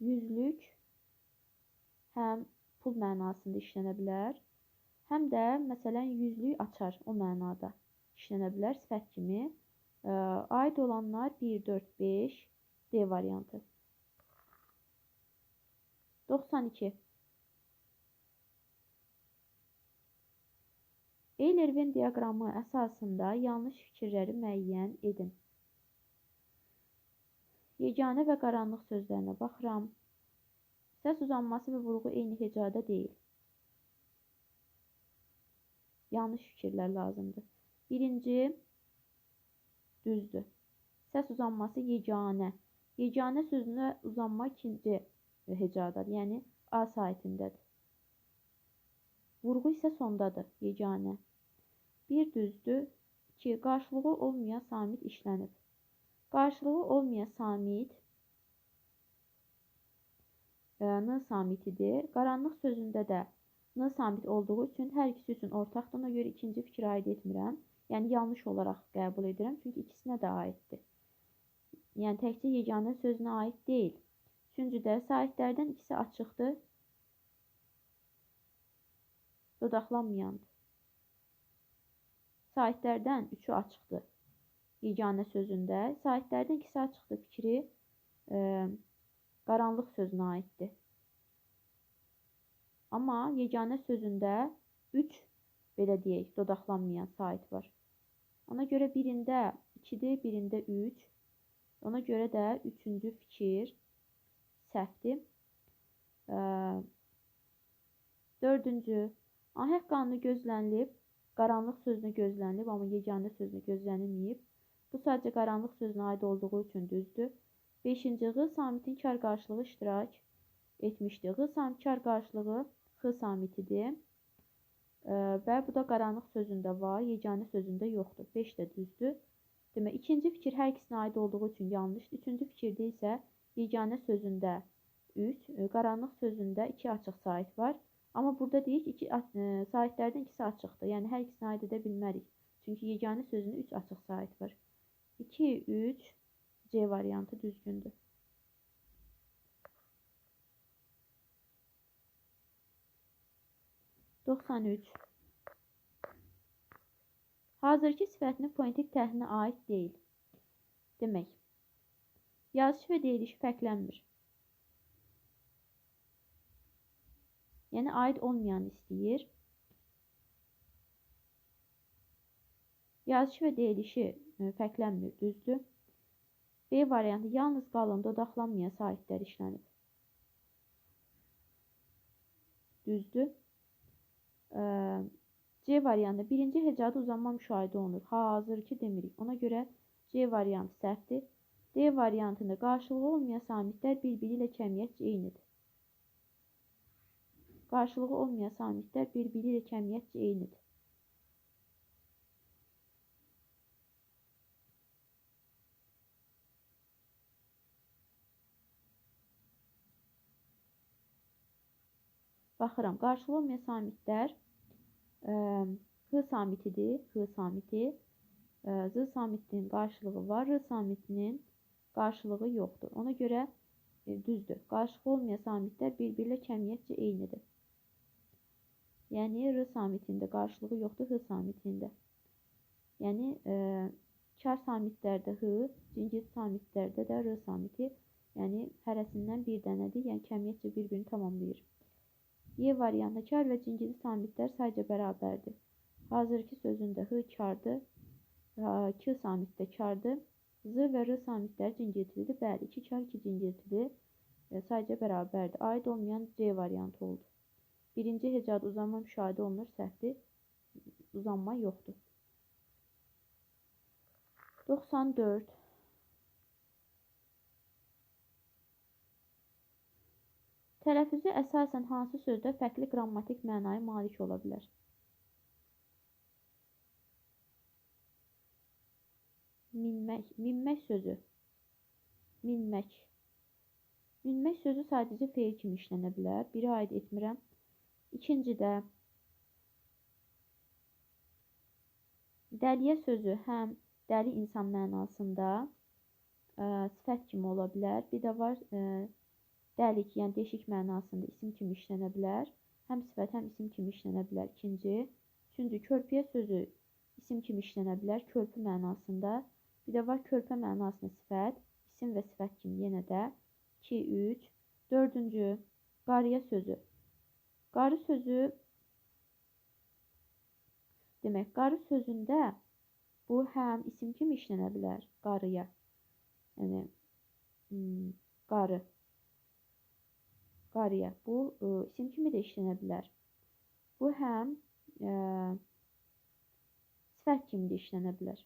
yüzlük, həm pul mənasında işlənə bilər. Həm də, məsələn, yüzlük açar o mənada işlənə bilər sifət kimi. Aid olanlar 1, 4, 5 D variantı. 92. Eyler-Venn diaqramı əsasında yanlış fikirləri müəyyən edin. Yeganə və qaranlıq sözlərinə baxıram. Səs uzanması və vurğu eyni hecada deyil. Yanlış fikirlər lazımdır. Birinci, düzdür. Səs uzanması yeganə. Yeganə sözünə uzanma ikinci hecadadır, yəni A saitindədir. Vurğu isə sondadır, yeganə. Bir düzdür. 2. Qarşılığı olmayan samit işlənib. Qarşılığı olmayan samit n samitidir. Qaranlıq sözündə də n samit olduğu üçün hər ikisi üçün ortaqdır. Ona görə ikinci fikir aid etmirəm. Yəni yanlış olaraq qəbul edirəm. Çünki ikisinə də aiddir. Yəni təkcə yeganə sözünə aid deyil. Üçüncüdə saitlərdən ikisi açıqdır. Dodaqlanmayandır. Saitlərdən üçü açıqdır. Yeganə sözündə. Saitlərdən ikisi açıqdır fikri qaranlıq sözünə aiddir. Amma yeganə sözündə 3 belə deyək, dodaqlanmayan sait var. Ona görə birində 2-dir, birində 3. Ona görə də üçüncü fikir səhvdir. 4-cü, ahəng qanunu gözlənilib. Qaranlıq sözünə gözlənilib, amma yeganə sözünə gözlənilməyib. Bu sadəcə qaranlıq sözünə aid olduğu üçün düzdür. 5-ci, Ğ samitin kar qarşılığı iştirak etmişdir. Ğ samit kar qarşılığı X samitidir. Və bu da qaranlıq sözündə var, yeganə sözündə yoxdur. 5 də düzdür. Demək, ikinci fikir hər ikisinə aid olduğu üçün yanlışdır. Üçüncü fikirdə isə yeganə sözündə 3, qaranlıq sözündə 2 açıq sait var. Amma burada deyir ki, sahitlərdən ikisi açıqdır. Yəni hər ikisini aid edə bilmərik. Çünki yeganə sözünün 3 açıq sahit var. 2, 3, C variantı düzgündür. Doxsan üç. Hazırki sifətinin fonetik təhlilinə aid deyil. Demək, yazışı və deyilişi fərqlənmir. Yəni, aid olmayan istəyir. Yazışı və deyilişi fərqlənmir, düzdür. B variantı yalnız qalın dodaqlanmayan sahitlər işlənib. Düzdür. C variantı birinci hecada uzanma müşahidə olunur. Hazırki demirik. Ona görə C variantı səhvdir. D variantında qarşılığı olmayan samitlər bir-biri ilə kəmiyyətcə eynidir. Qarşılığı olmayan samitlər bir-biri ilə kəmiyyətcə eynidir. Baxıram. Qarşılığı olmayan samitlər H samitidir. H samiti. Z samitinin qarşılığı var. R samitinin qarşılığı yoxdur. Ona görə düzdür. Qarşılığı olmayan samitlər bir-biri ilə kəmiyyətcə eynidir. Yəni, R samitində qarşılığı yoxdur, H samitində. Yəni, kar samitlərdə H, cingilti samitlərdə də R samiti. Yəni, hərəsindən bir dənədir. Yəni, kəmiyyətcə bir-birini tamamlayır. Y variantında kar və cingilti samitlər sayca bərabərdir. Hazırki sözündə H kardır, K samitdə kardır. Z və R samitlər cingiltilidir. Bəli, 2 kar, 2 cingiltili sayca bərabərdir. Aid olmayan C variantı oldu. Birinci hecada uzanma müşahidə olunur, səhvdir. Uzanma yoxdur. 94. Tələffüzü əsasən hansı sözdə fərqli qrammatik mənaya malik ola bilər? Minmək. Minmək sözü. Minmək. Minmək sözü sadəcə feil kimi işlənə bilər. Biri aid etmirəm. İkincidə dəliyə sözü həm dəli insan mənasında sifət kimi ola bilər. Bir də var dəlik, yəni deşik mənasında isim kimi işlənə bilər. Həm sifət, həm isim kimi işlənə bilər. İkinci. Üçüncü, körpüyə sözü isim kimi işlənə bilər. Körpü mənasında. Bir də var körpə mənasında sifət, isim və sifət kimi yenə də. 2, 3. Dördüncü, qarıya sözü. Qarı sözü, demək, qarı sözündə bu həm isim kimi işlənə bilər, qarıya. Yəni, qarı. Qarıya. Bu, isim kimi də işlənə bilər. Bu həm sifət kimi də işlənə bilər.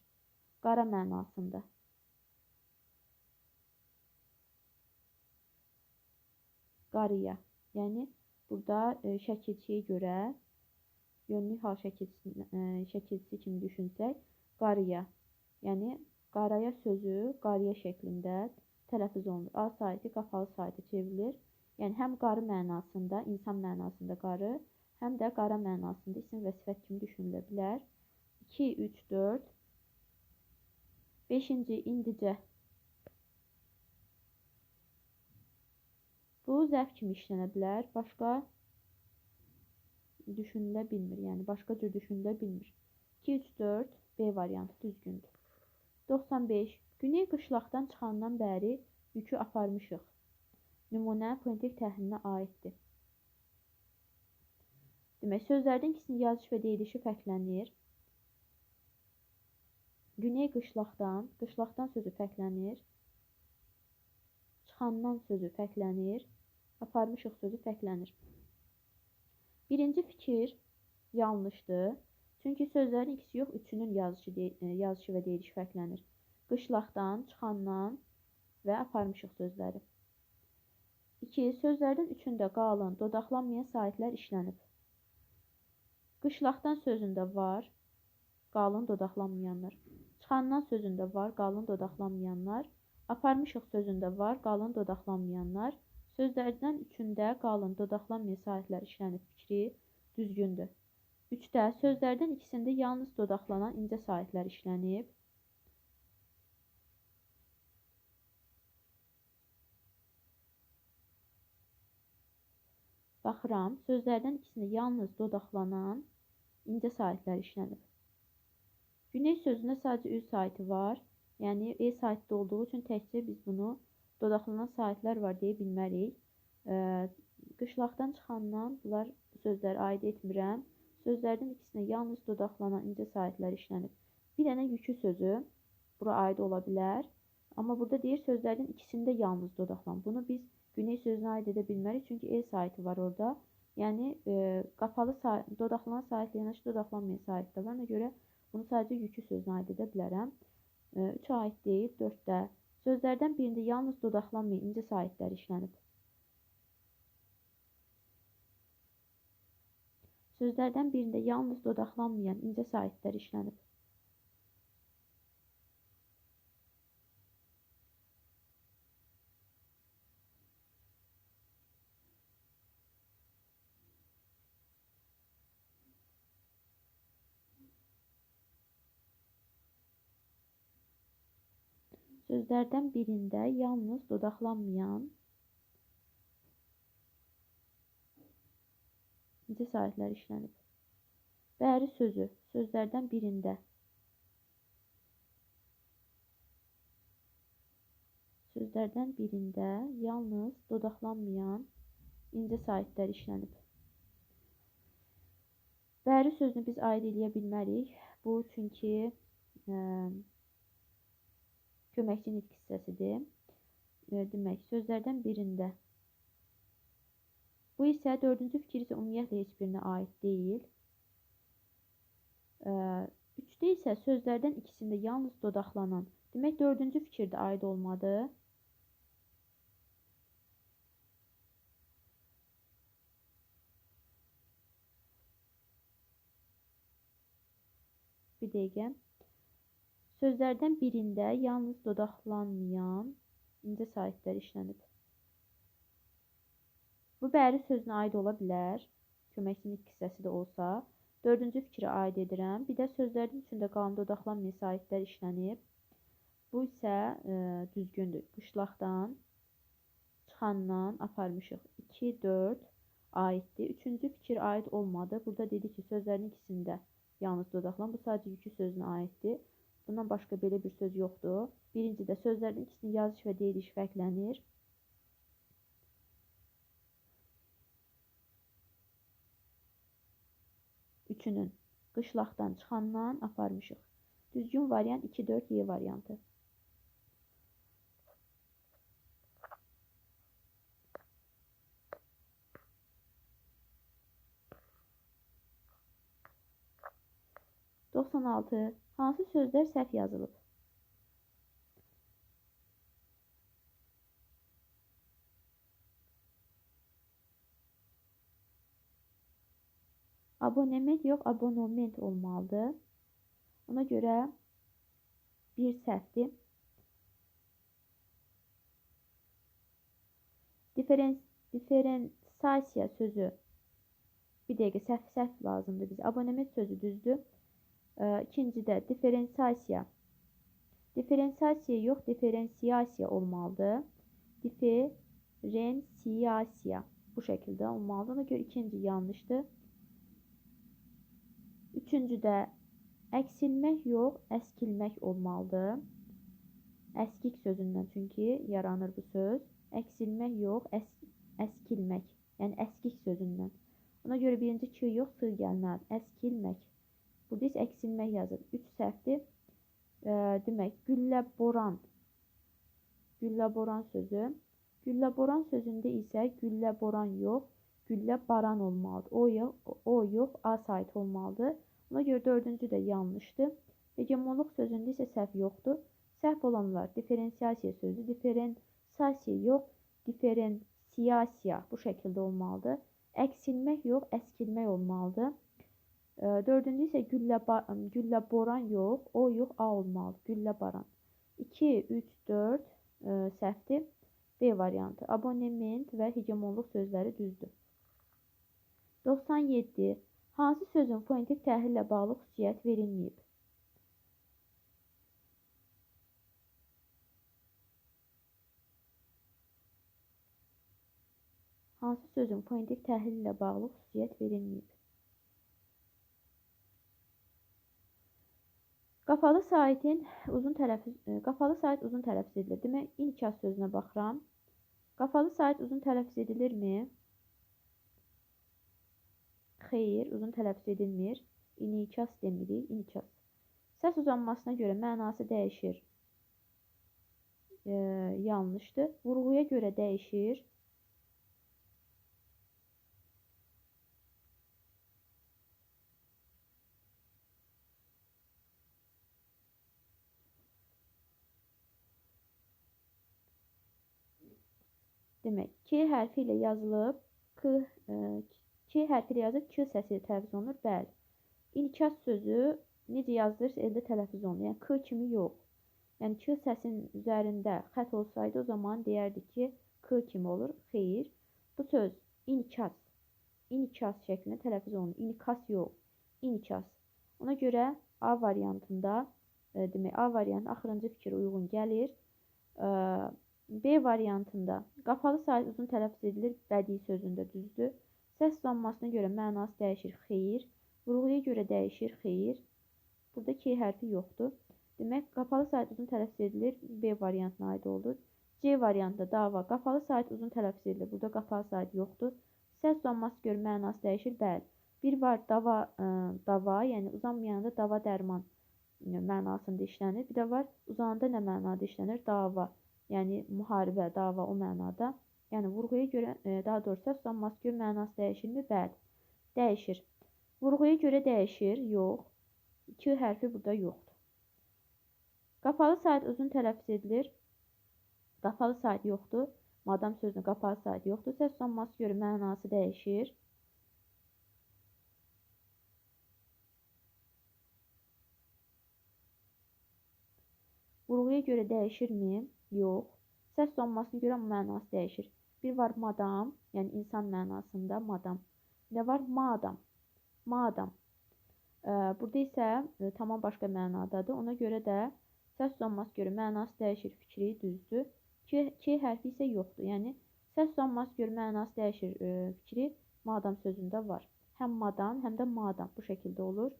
Qara mənasında. Qarıya. Yəni, burada şəkilçiyə görə yönlü hal şəkilçisi kimi düşünsək, qarıya. Yəni, qaraya sözü qarıya şəklində tələffüz olunur. A saiti qapalı saitə çevrilir. Yəni, həm qarı mənasında, insan mənasında qarı, həm də qara mənasında isim və sifət kimi düşünülə bilər. 2, 3, 4. 5-ci, indicə. Bu, zərf kimi işlənə bilər. Başqa düşünülə bilmir. Yəni, başqa cür düşünülə bilmir. 2, 3, 4. B variantı düzgündür. 95. Güney qışlaqdan çıxandan bəri yükü aparmışıq. Nümunə fonetik təhlilinə aiddir. Demək, sözlərdən ikisinin yazışı və deyilişi fərqlənir. Güney qışlaqdan, qışlaqdan sözü fərqlənir. Çıxandan sözü fərqlənir. Aparmışıq sözü fərqlənir. Birinci fikir yanlışdır. Çünki sözlərin ikisi yox, üçünün yazışı və deyilişi fərqlənir. Qışlaqdan, çıxandan və aparmışıq sözləri. 2. Sözlərdən üçündə qalın, dodaqlanmayan sahitlər işlənib. Qışlaqdan sözündə var, qalın dodaqlanmayanlar. Çıxandan sözündə var, qalın dodaqlanmayanlar. Aparmışıq sözündə var, qalın dodaqlanmayanlar. Sözlərdən 3-də qalın dodaqlanmayan sahiblər işlənib fikri düzgündür. 3-də sözlərdən ikisində yalnız dodaqlanan incə sahiblər işlənib. Baxıram, sözlərdən ikisində yalnız dodaqlanan incə sahiblər işlənib. Güney sözündə sadəcə ü saiti var. Yəni, e saitdə olduğu üçün təkcə biz bunu dodaqlanan saitlər var deyə bilmərik. Qışlaqdan çıxandan bunlar sözləri aid etmirəm. Sözlərdən ikisinə yalnız dodaqlanan incə saitlər işlənib. Bir dənə yükü sözü bura aid ola bilər. Amma burada deyir sözlərdən ikisində yalnız dodaqlan. Bunu biz güney sözünə aid edə bilmərik. Çünki e saiti var orada. Yəni, qapalı dodaqlanan saitlə yanaşı dodaqlanmayan sait də var. Ona görə bunu sadəcə yükü sözünə aid edə bilərəm. 3 aid deyil, 4-də. Sözlərdən birində yalnız dodaqlanmayan incə saitlər işlənib. Sözlərdən birində yalnız dodaqlanmayan incə saitlər işlənib. Sözlərdən birində yalnız dodaqlanmayan incə saitlər işlənib. Bəri sözü sözlərdən birində. Sözlərdən birində yalnız dodaqlanmayan incə saitlər işlənib. Bəri sözünü biz aid edə bilmərik. Bu çünki köməkçi nitq hissəsidir. Demək, sözlərdən birində. Bu isə dördüncü fikir isə ümumiyyətlə heç birinə aid deyil. 3-də isə sözlərdən ikisində yalnız dodaqlanan. Demək, dördüncü fikir də aid olmadı. Bir dəqiqə. Sözlərdən birində yalnız dodaqlanmayan incə saitlər işlənib. Bu bəri sözünə aid ola bilər. Köməkçi nitq hissəsi də olsa. Dördüncü fikrə aid edirəm. Bir də sözlərdən üçündə qalın dodaqlanmayan saitlər işlənib. Bu isə düzgündür. Qışlaqdan, çıxandan aparmışıq. 2, 4 aiddir. Üçüncü fikir aid olmadı. Burada dedi ki, sözlərin ikisində yalnız dodaqlan. Bu sadəcə yükü sözünə aiddir. Bundan başqa belə bir söz yoxdur. Birincidə sözlərin ikisinin yazış və deyiliş fərqlənir. Üçünün qışlaqdan çıxandan aparmışıq. Düzgün variant 2-4-Y variantı. Hansı sözlər səhv yazılıb? Abonement yox, abonement olmalıdır. Ona görə bir səhvdir. Diferensiyasiya sözü. Bir dəqiqə, səhv lazımdır bizə. Abonement sözü düzdür. İkincidə diferensiyasiya. Diferensiyasiya yox, diferensiyasiya olmalıdır. Diferensiyasiya. Bu şəkildə olmalıdır. Ona görə ikinci yanlışdır. Üçüncüdə əksilmək yox, əskilmək olmalıdır. Əskik sözündən çünki yaranır bu söz. Əksilmək yox, əskilmək. Yəni əskik sözündən. Ona görə birinci Q yox, S gəlməz. Əskilmək. Burada isə əksilmək yazır. 3 səhvdir. Demək, güllə-boran. Güllə-boran sözü. Güllə-boran sözündə isə güllə-boran yox, güllə-baran olmalıdır. O yox, A sait olmalıdır. Ona görə dördüncü də yanlışdır. Hegemonluq sözündə isə səhv yoxdur. Səhv olanlar diferensiyasiya sözü. Diferensiyasiya yox, diferensiyasiya bu şəkildə olmalıdır. Əksilmək yox, əskilmək olmalıdır. Dördüncü isə güllə-boran yox, o yox, A olmalıdır. Güllə-baran. 2, 3, 4 səhvdir. B variantı. Abonement və hegemonluq sözləri düzdür. 97. Hansı sözün fonetik təhlillə bağlı xüsusiyyət verilməyib? Hansı sözün fonetik təhlillə bağlı xüsusiyyət verilməyib? Qapalı saitin qapalı sait uzun tələffüz edilir. Demək, inikas sözünə baxıram. Qapalı sait uzun tələffüz edilirmi? Xeyr, uzun tələffüz edilmir. İnikas demirik, inikas. Səs uzanmasına görə mənası dəyişir. Yanlışdır. Vurğuya görə dəyişir. Demək, K hərfi ilə yazılıb, K hərfi ilə yazıb, K səsi tələffüz olunur, bəli. İnikas sözü necə yazılırsa, eldə tələffüz olunur. Yəni, K kimi yox. Yəni, K səsin üzərində xət olsaydı, o zaman deyərdik ki, K kimi olur. Xeyr. Bu söz inikas. İnikas şəklində tələffüz olunur. İnikas yox. İnikas. Ona görə A variantında, demək, A variantı axırıncı fikir uyğun gəlir. B variantında qapalı sait uzun tələffüz edilir, bədii sözündə düzdür. Səs uzanmasına görə mənası dəyişir, xeyr. Vurğuya görə dəyişir, xeyr. Burada K hərfi yoxdur. Demək, qapalı sait uzun tələffüz edilir, B variantına aid olur. C variantında dava, qapalı sait uzun tələffüz edilir, burada qapalı sait yoxdur. Səs uzanması görə mənası dəyişir, bəli. Bir var dava, yəni uzanmayanda dava dərman mənasında işlənir. Bir də var uzananda nə mənada işlənir? Dava. Yəni müharibə, dava o mənada. Yəni vurğuya görə, daha doğrusu səs uzanması görə mənası dəyişirmi? Bəli, dəyişir. Vurğuya görə dəyişir, yox. Q hərfi burada yoxdur. Qapalı sait uzun tələffüz edilir. Qapalı sait yoxdur. Madam sözünə qapalı sait yoxdur. Səs uzanması görə mənası dəyişir. Vurğuya görə dəyişirmi? Yox. Səs uzanmasına görə mənası dəyişir. Bir var madam, yəni insan mənasında madam. Nə var? Madam. Madam. Burada isə tamam başqa mənadadır. Ona görə də səs uzanması görə mənası dəyişir fikri düzdür. K hərfi isə yoxdur. Yəni səs uzanması görə mənası dəyişir fikri madam sözündə var. Həm madam, həm də madam bu şəkildə olur.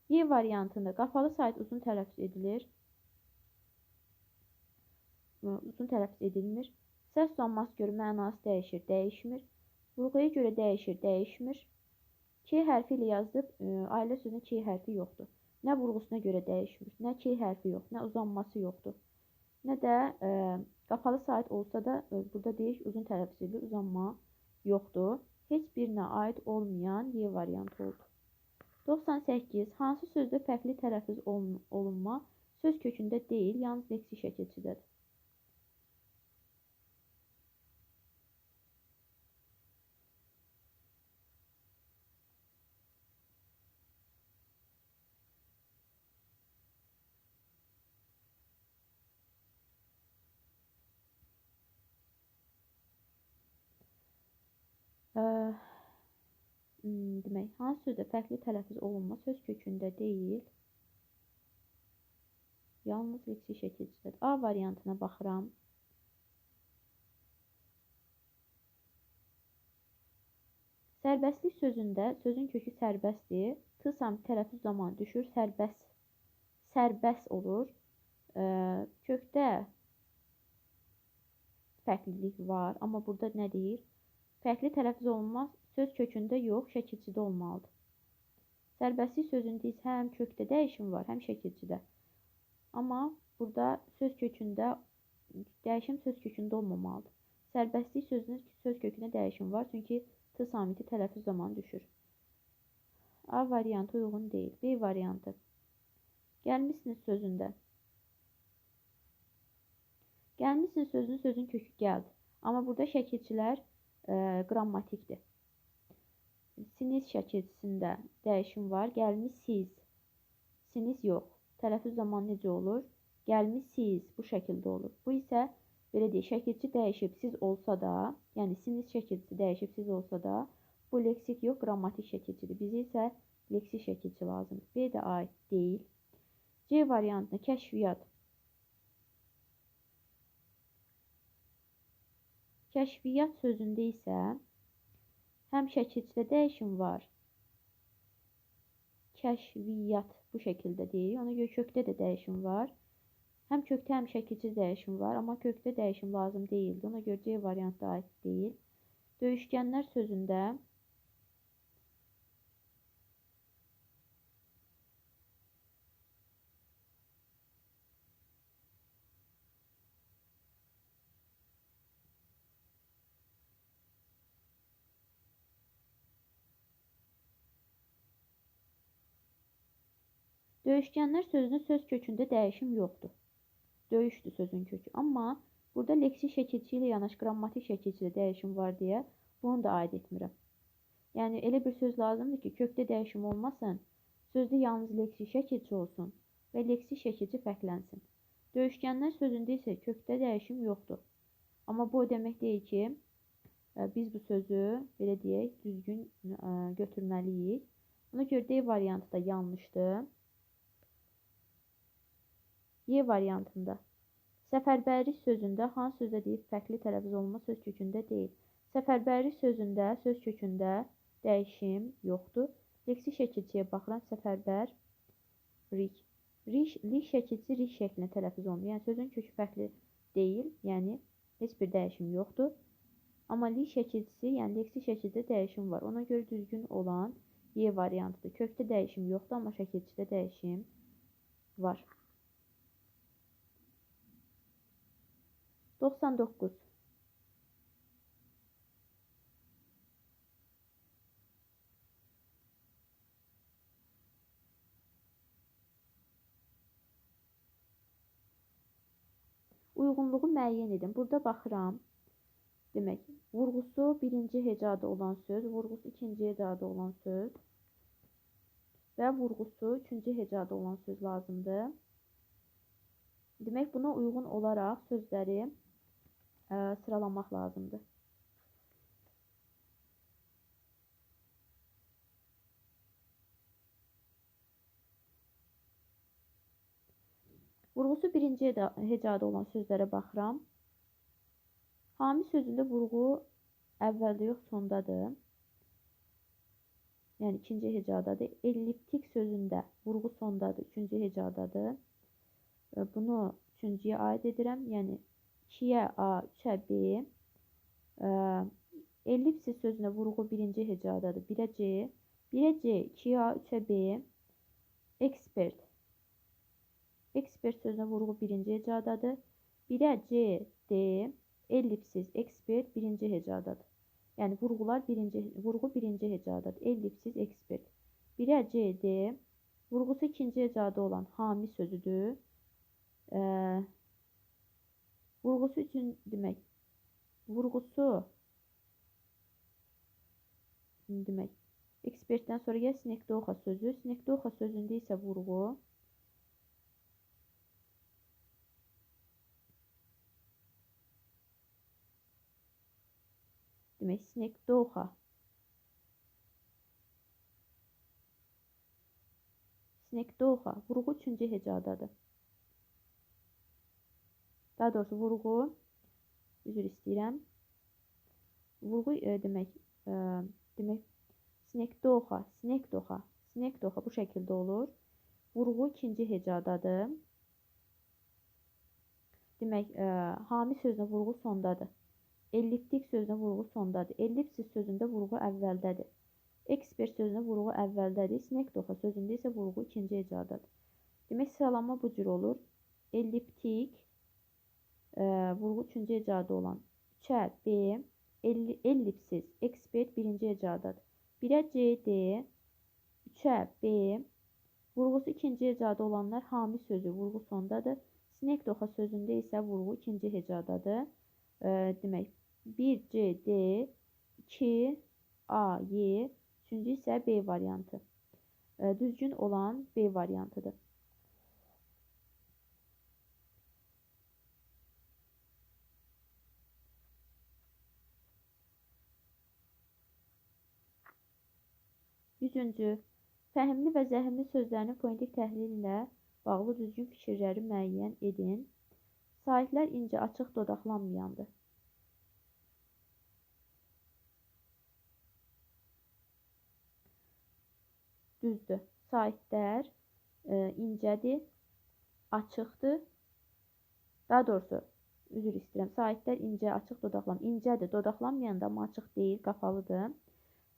Y variantında qapalı sait uzun tələffüz edilir. Uzun tələffüz edilmir. Səs uzanması görə mənası dəyişir, dəyişmir. Vurğuya görə dəyişir, dəyişmir. K hərfi ilə yazılıb, ailə sözünə K hərfi yoxdur. Nə vurğusuna görə dəyişmir, nə K hərfi yox, nə uzanması yoxdur. Nə də qapalı sait olsa da, burada deyək, uzun tələffüz edilir, uzanma yoxdur. Heç birinə aid olmayan Y variantı oldu. 98. Hansı sözdə fərqli tələffüz olunma söz kökündə deyil, yalnız leksik şəkilçidədir? Demək, hansı sözdə fərqli tələffüz olunma söz kökündə deyil, yalnız leksik şəkilçidədir. A variantına baxıram. Sərbəstlik sözündə sözün kökü sərbəstdir. T samiti tələffüz zamanı düşür, sərbəst olur. Kökdə fərqlilik var, amma burada nə deyir? Fərqli tələffüz olunmaz, söz kökündə yox, şəkilçidə olmalıdır. Sərbəstlik sözündə isə həm kökdə dəyişim var, həm şəkilçidə. Amma burada söz kökündə, dəyişim söz kökündə olmamalıdır. Sərbəstlik sözünün söz kökündə dəyişim var, çünki T samiti tələffüz zamanı düşür. A variantı uyğun deyil. B variantı. Gəlmisiniz sözündə. Gəlmisiniz sözünün sözün kökü gəldi. Amma burada şəkilçilər qrammatikdir. Siniz şəkilçisində dəyişim var. Gəlmisiniz. Siniz yox. Tələffüz zamanı necə olur? Gəlmisiniz bu şəkildə olur. Bu isə belə deyək, şəkilçi dəyişibsiz olsa da, yəni sinus şəkilçisi dəyişibsiz olsa da, bu leksik yox, qrammatik şəkilçidir. Bizə isə leksik şəkilçi lazımdır. B də aid deyil. C variantında kəşfiyyat. Kəşfiyyat sözündə isə həm şəkilçidə dəyişim var. Kəşfiyyat bu şəkildə deyirik. Ona görə kökdə də dəyişim var. Həm kökdə, həm şəkilçi dəyişim var, amma kökdə dəyişim lazım deyildi. Ona görə C variantı aid deyil. Döyüşkənlər sözündə döyüşkənlər sözünün söz kökündə dəyişim yoxdur. Döyüşdür sözün kökü. Amma burada leksik şəkilçi ilə yanaşı qrammatik şəkilçidə dəyişim var deyə bunu da aid etmirəm. Yəni elə bir söz lazımdır ki, kökdə dəyişim olmasın, sözdə yalnız leksik şəkilçi olsun və leksik şəkilçi fərqlənsin. Döyüşkənlər sözündə isə kökdə dəyişim yoxdur. Amma bu o demək deyil ki, biz bu sözü belə deyək, düzgün götürməliyik. Ona görə D variantı da yanlışdır. Y variantında səfərbərlik sözündə hansı sözdə deyib fərqli tələffüz olunma söz kökündə deyil. Səfərbərlik sözündə söz kökündə dəyişim yoxdur. Leksik şəkilçiyə baxıram, səfərbər, rik. Rik şəkilçi rik şəklində tələffüz olunur. Yəni sözün kökü fərqli deyil, yəni heç bir dəyişim yoxdur. Amma lik şəkilçisi, yəni leksik şəkildə dəyişim var. Ona görə düzgün olan Y variantıdır. Kökdə dəyişim yoxdur, amma şəkilçidə dəyişim var. 99. Uyğunluğu müəyyən edin. Burada baxıram. Demək, vurğusu birinci hecada olan söz, vurğusu ikinci hecada olan söz və vurğusu üçüncü hecada olan söz lazımdır. Demək, buna uyğun olaraq sözləri sıralamaq lazımdır. Vurğusu birinci hecada olan sözlərə baxıram. Hami sözündə vurğu əvvəldə yox, sondadır. Yəni ikinci hecadadır. Elliptik sözündə vurğu sondadır, üçüncü hecadadır. Bunu üçüncüyə aid edirəm. Yəni 2-yə A, 3-ə B. Ellipsis sözünə vurğu birinci hecadadır. 1-ə C, 1-ə C, 2-yə A, 3-ə B. Ekspert. Ekspert sözünə vurğu birinci hecadadır. 1-ə C, D, ellipsis, ekspert birinci hecadadır. Yəni vurğu birinci hecadadır. Ellipsis, ekspert. 1-ə C, D, vurğusu ikinci hecada olan hami sözüdür. Vurğusu üçün demək, ekspertdən sonra gəl sinekdoxa sözü. Sinekdoxa sözündə isə vurğu demək, sinekdoxa. Sinekdoxa vurğu üçüncü hecadadır. Daha doğrusu vurğu, üzr istəyirəm. Vurğu demək, sinekdoxa bu şəkildə olur. Vurğu ikinci hecadadır. Demək, hami sözünə vurğu sondadır. Elliptik sözünə vurğu sondadır. Ellipsis sözündə vurğu əvvəldədir. Ekspert sözünə vurğu əvvəldədir. Sinekdoxa sözündə isə vurğu ikinci hecadadır. Demək, sıralama bu cür olur. Elliptik, vurğu üçüncü hecada olan 3-ə B, ellipsis, ekspert birinci hecadadır. 1-ə C, D, 3-ə B, vurğusu ikinci hecada olanlar hami sözü, vurğu sondadır. Sinekdoxa sözündə isə vurğu ikinci hecadadır. Demək, 1 C, D, 2 A, Y, üçüncü isə B variantı. Düzgün olan B variantıdır. . 100-cü, fəhmli və zəhmli sözlərinin fonetik təhlillə bağlı düzgün fikirləri müəyyən edin. Saitlər incə, açıq, dodaqlanmayandır. Düzdür. Saitlər incədir, açıqdır. Daha doğrusu, üzr istəyirəm. Saitlər incə, açıq, dodaqlanmayan. İncədir, dodaqlanmayanda, amma açıq deyil, qapalıdır.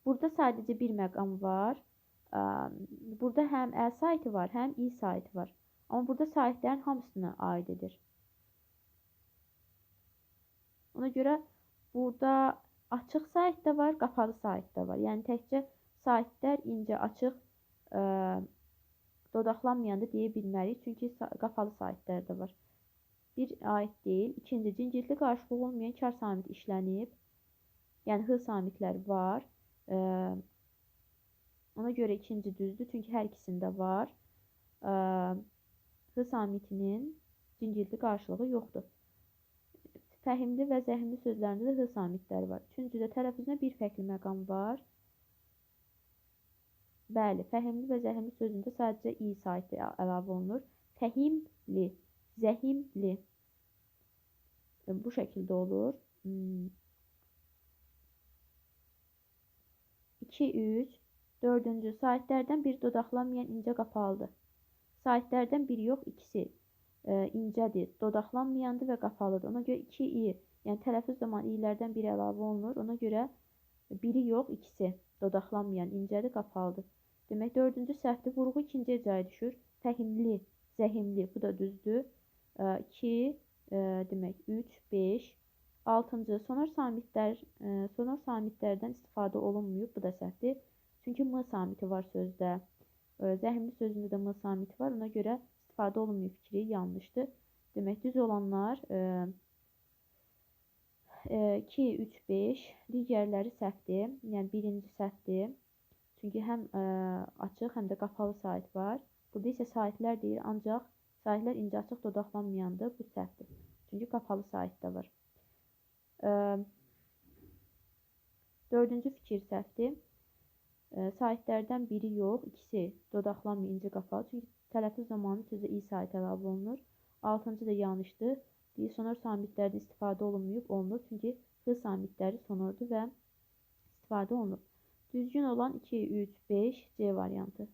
Burada sadəcə bir məqam var. Burada həm əl saiti var, həm i saiti var. Amma burada saitlərin hamısına aid edir. Ona görə burada açıq sait də var, qapalı sait də var. Yəni təkcə saitlər incə, açıq, dodaqlanmayanda deyə bilmərik. Çünki qapalı saitlər də var. Bir aid deyil. İkinci, cincirli qarşılığı olmayan kar samiti işlənib. Yəni h samitlər var. Ona görə ikinci düzdür. Çünki hər ikisində var. H samitinin cincirli qarşılığı yoxdur. Fəhmli və zəhmli sözlərində də h samitləri var. Üçüncüdə tələffüzünə bir fərqli məqam var. Bəli, fəhmli və zəhmli sözündə sadəcə i saiti əlavə olunur. Fəhimli, zəhimli. Bu şəkildə olur. 2, 3, 4-cü. Saitlərdən biri dodaqlanmayan incə qapalıdır. Saitlərdən biri yox, ikisi incədir, dodaqlanmayandır və qapalıdır. Ona görə 2 i, yəni tələffüz zamanı i'lərdən biri əlavə olunur. Ona görə biri yox, ikisi dodaqlanmayan, incədir, qapalıdır. Demək, 4-cü səhvdir. Vurğu ikinci ecaya düşür. Fəhimli, zəhimli, bu da düzdür. 2, demək, 3, 5. 6-cı, sonor samitlərdən istifadə olunmuyub. Bu da səhvdir. Çünki m samiti var sözdə. Zəhimli sözündə də m samiti var. Ona görə istifadə olunmuyub fikri yanlışdır. Demək, düz olanlar 2, 3, 5. Digərləri səhvdir. Yəni, birinci səhvdir. Çünki həm açıq, həm də qapalı sait var. Burada isə saitlər deyil, ancaq saitlər incə, açıq, dodaqlanmayandır. Bu səhvdir. Çünki qapalı sait də var. 4-cü fikir səhvdir. Saitlərdən biri yox, ikisi dodaqlanmıyor, incə, qapalı. Çünki tələffüz zamanı sözə i saiti əlavə olunur. 6-cı da yanlışdır. Sonor samitlərdə istifadə olunmuyub, olunur. Çünki h samitləri sonordur və istifadə olunur. Düzgün olan 2, 3, 5 C variantı.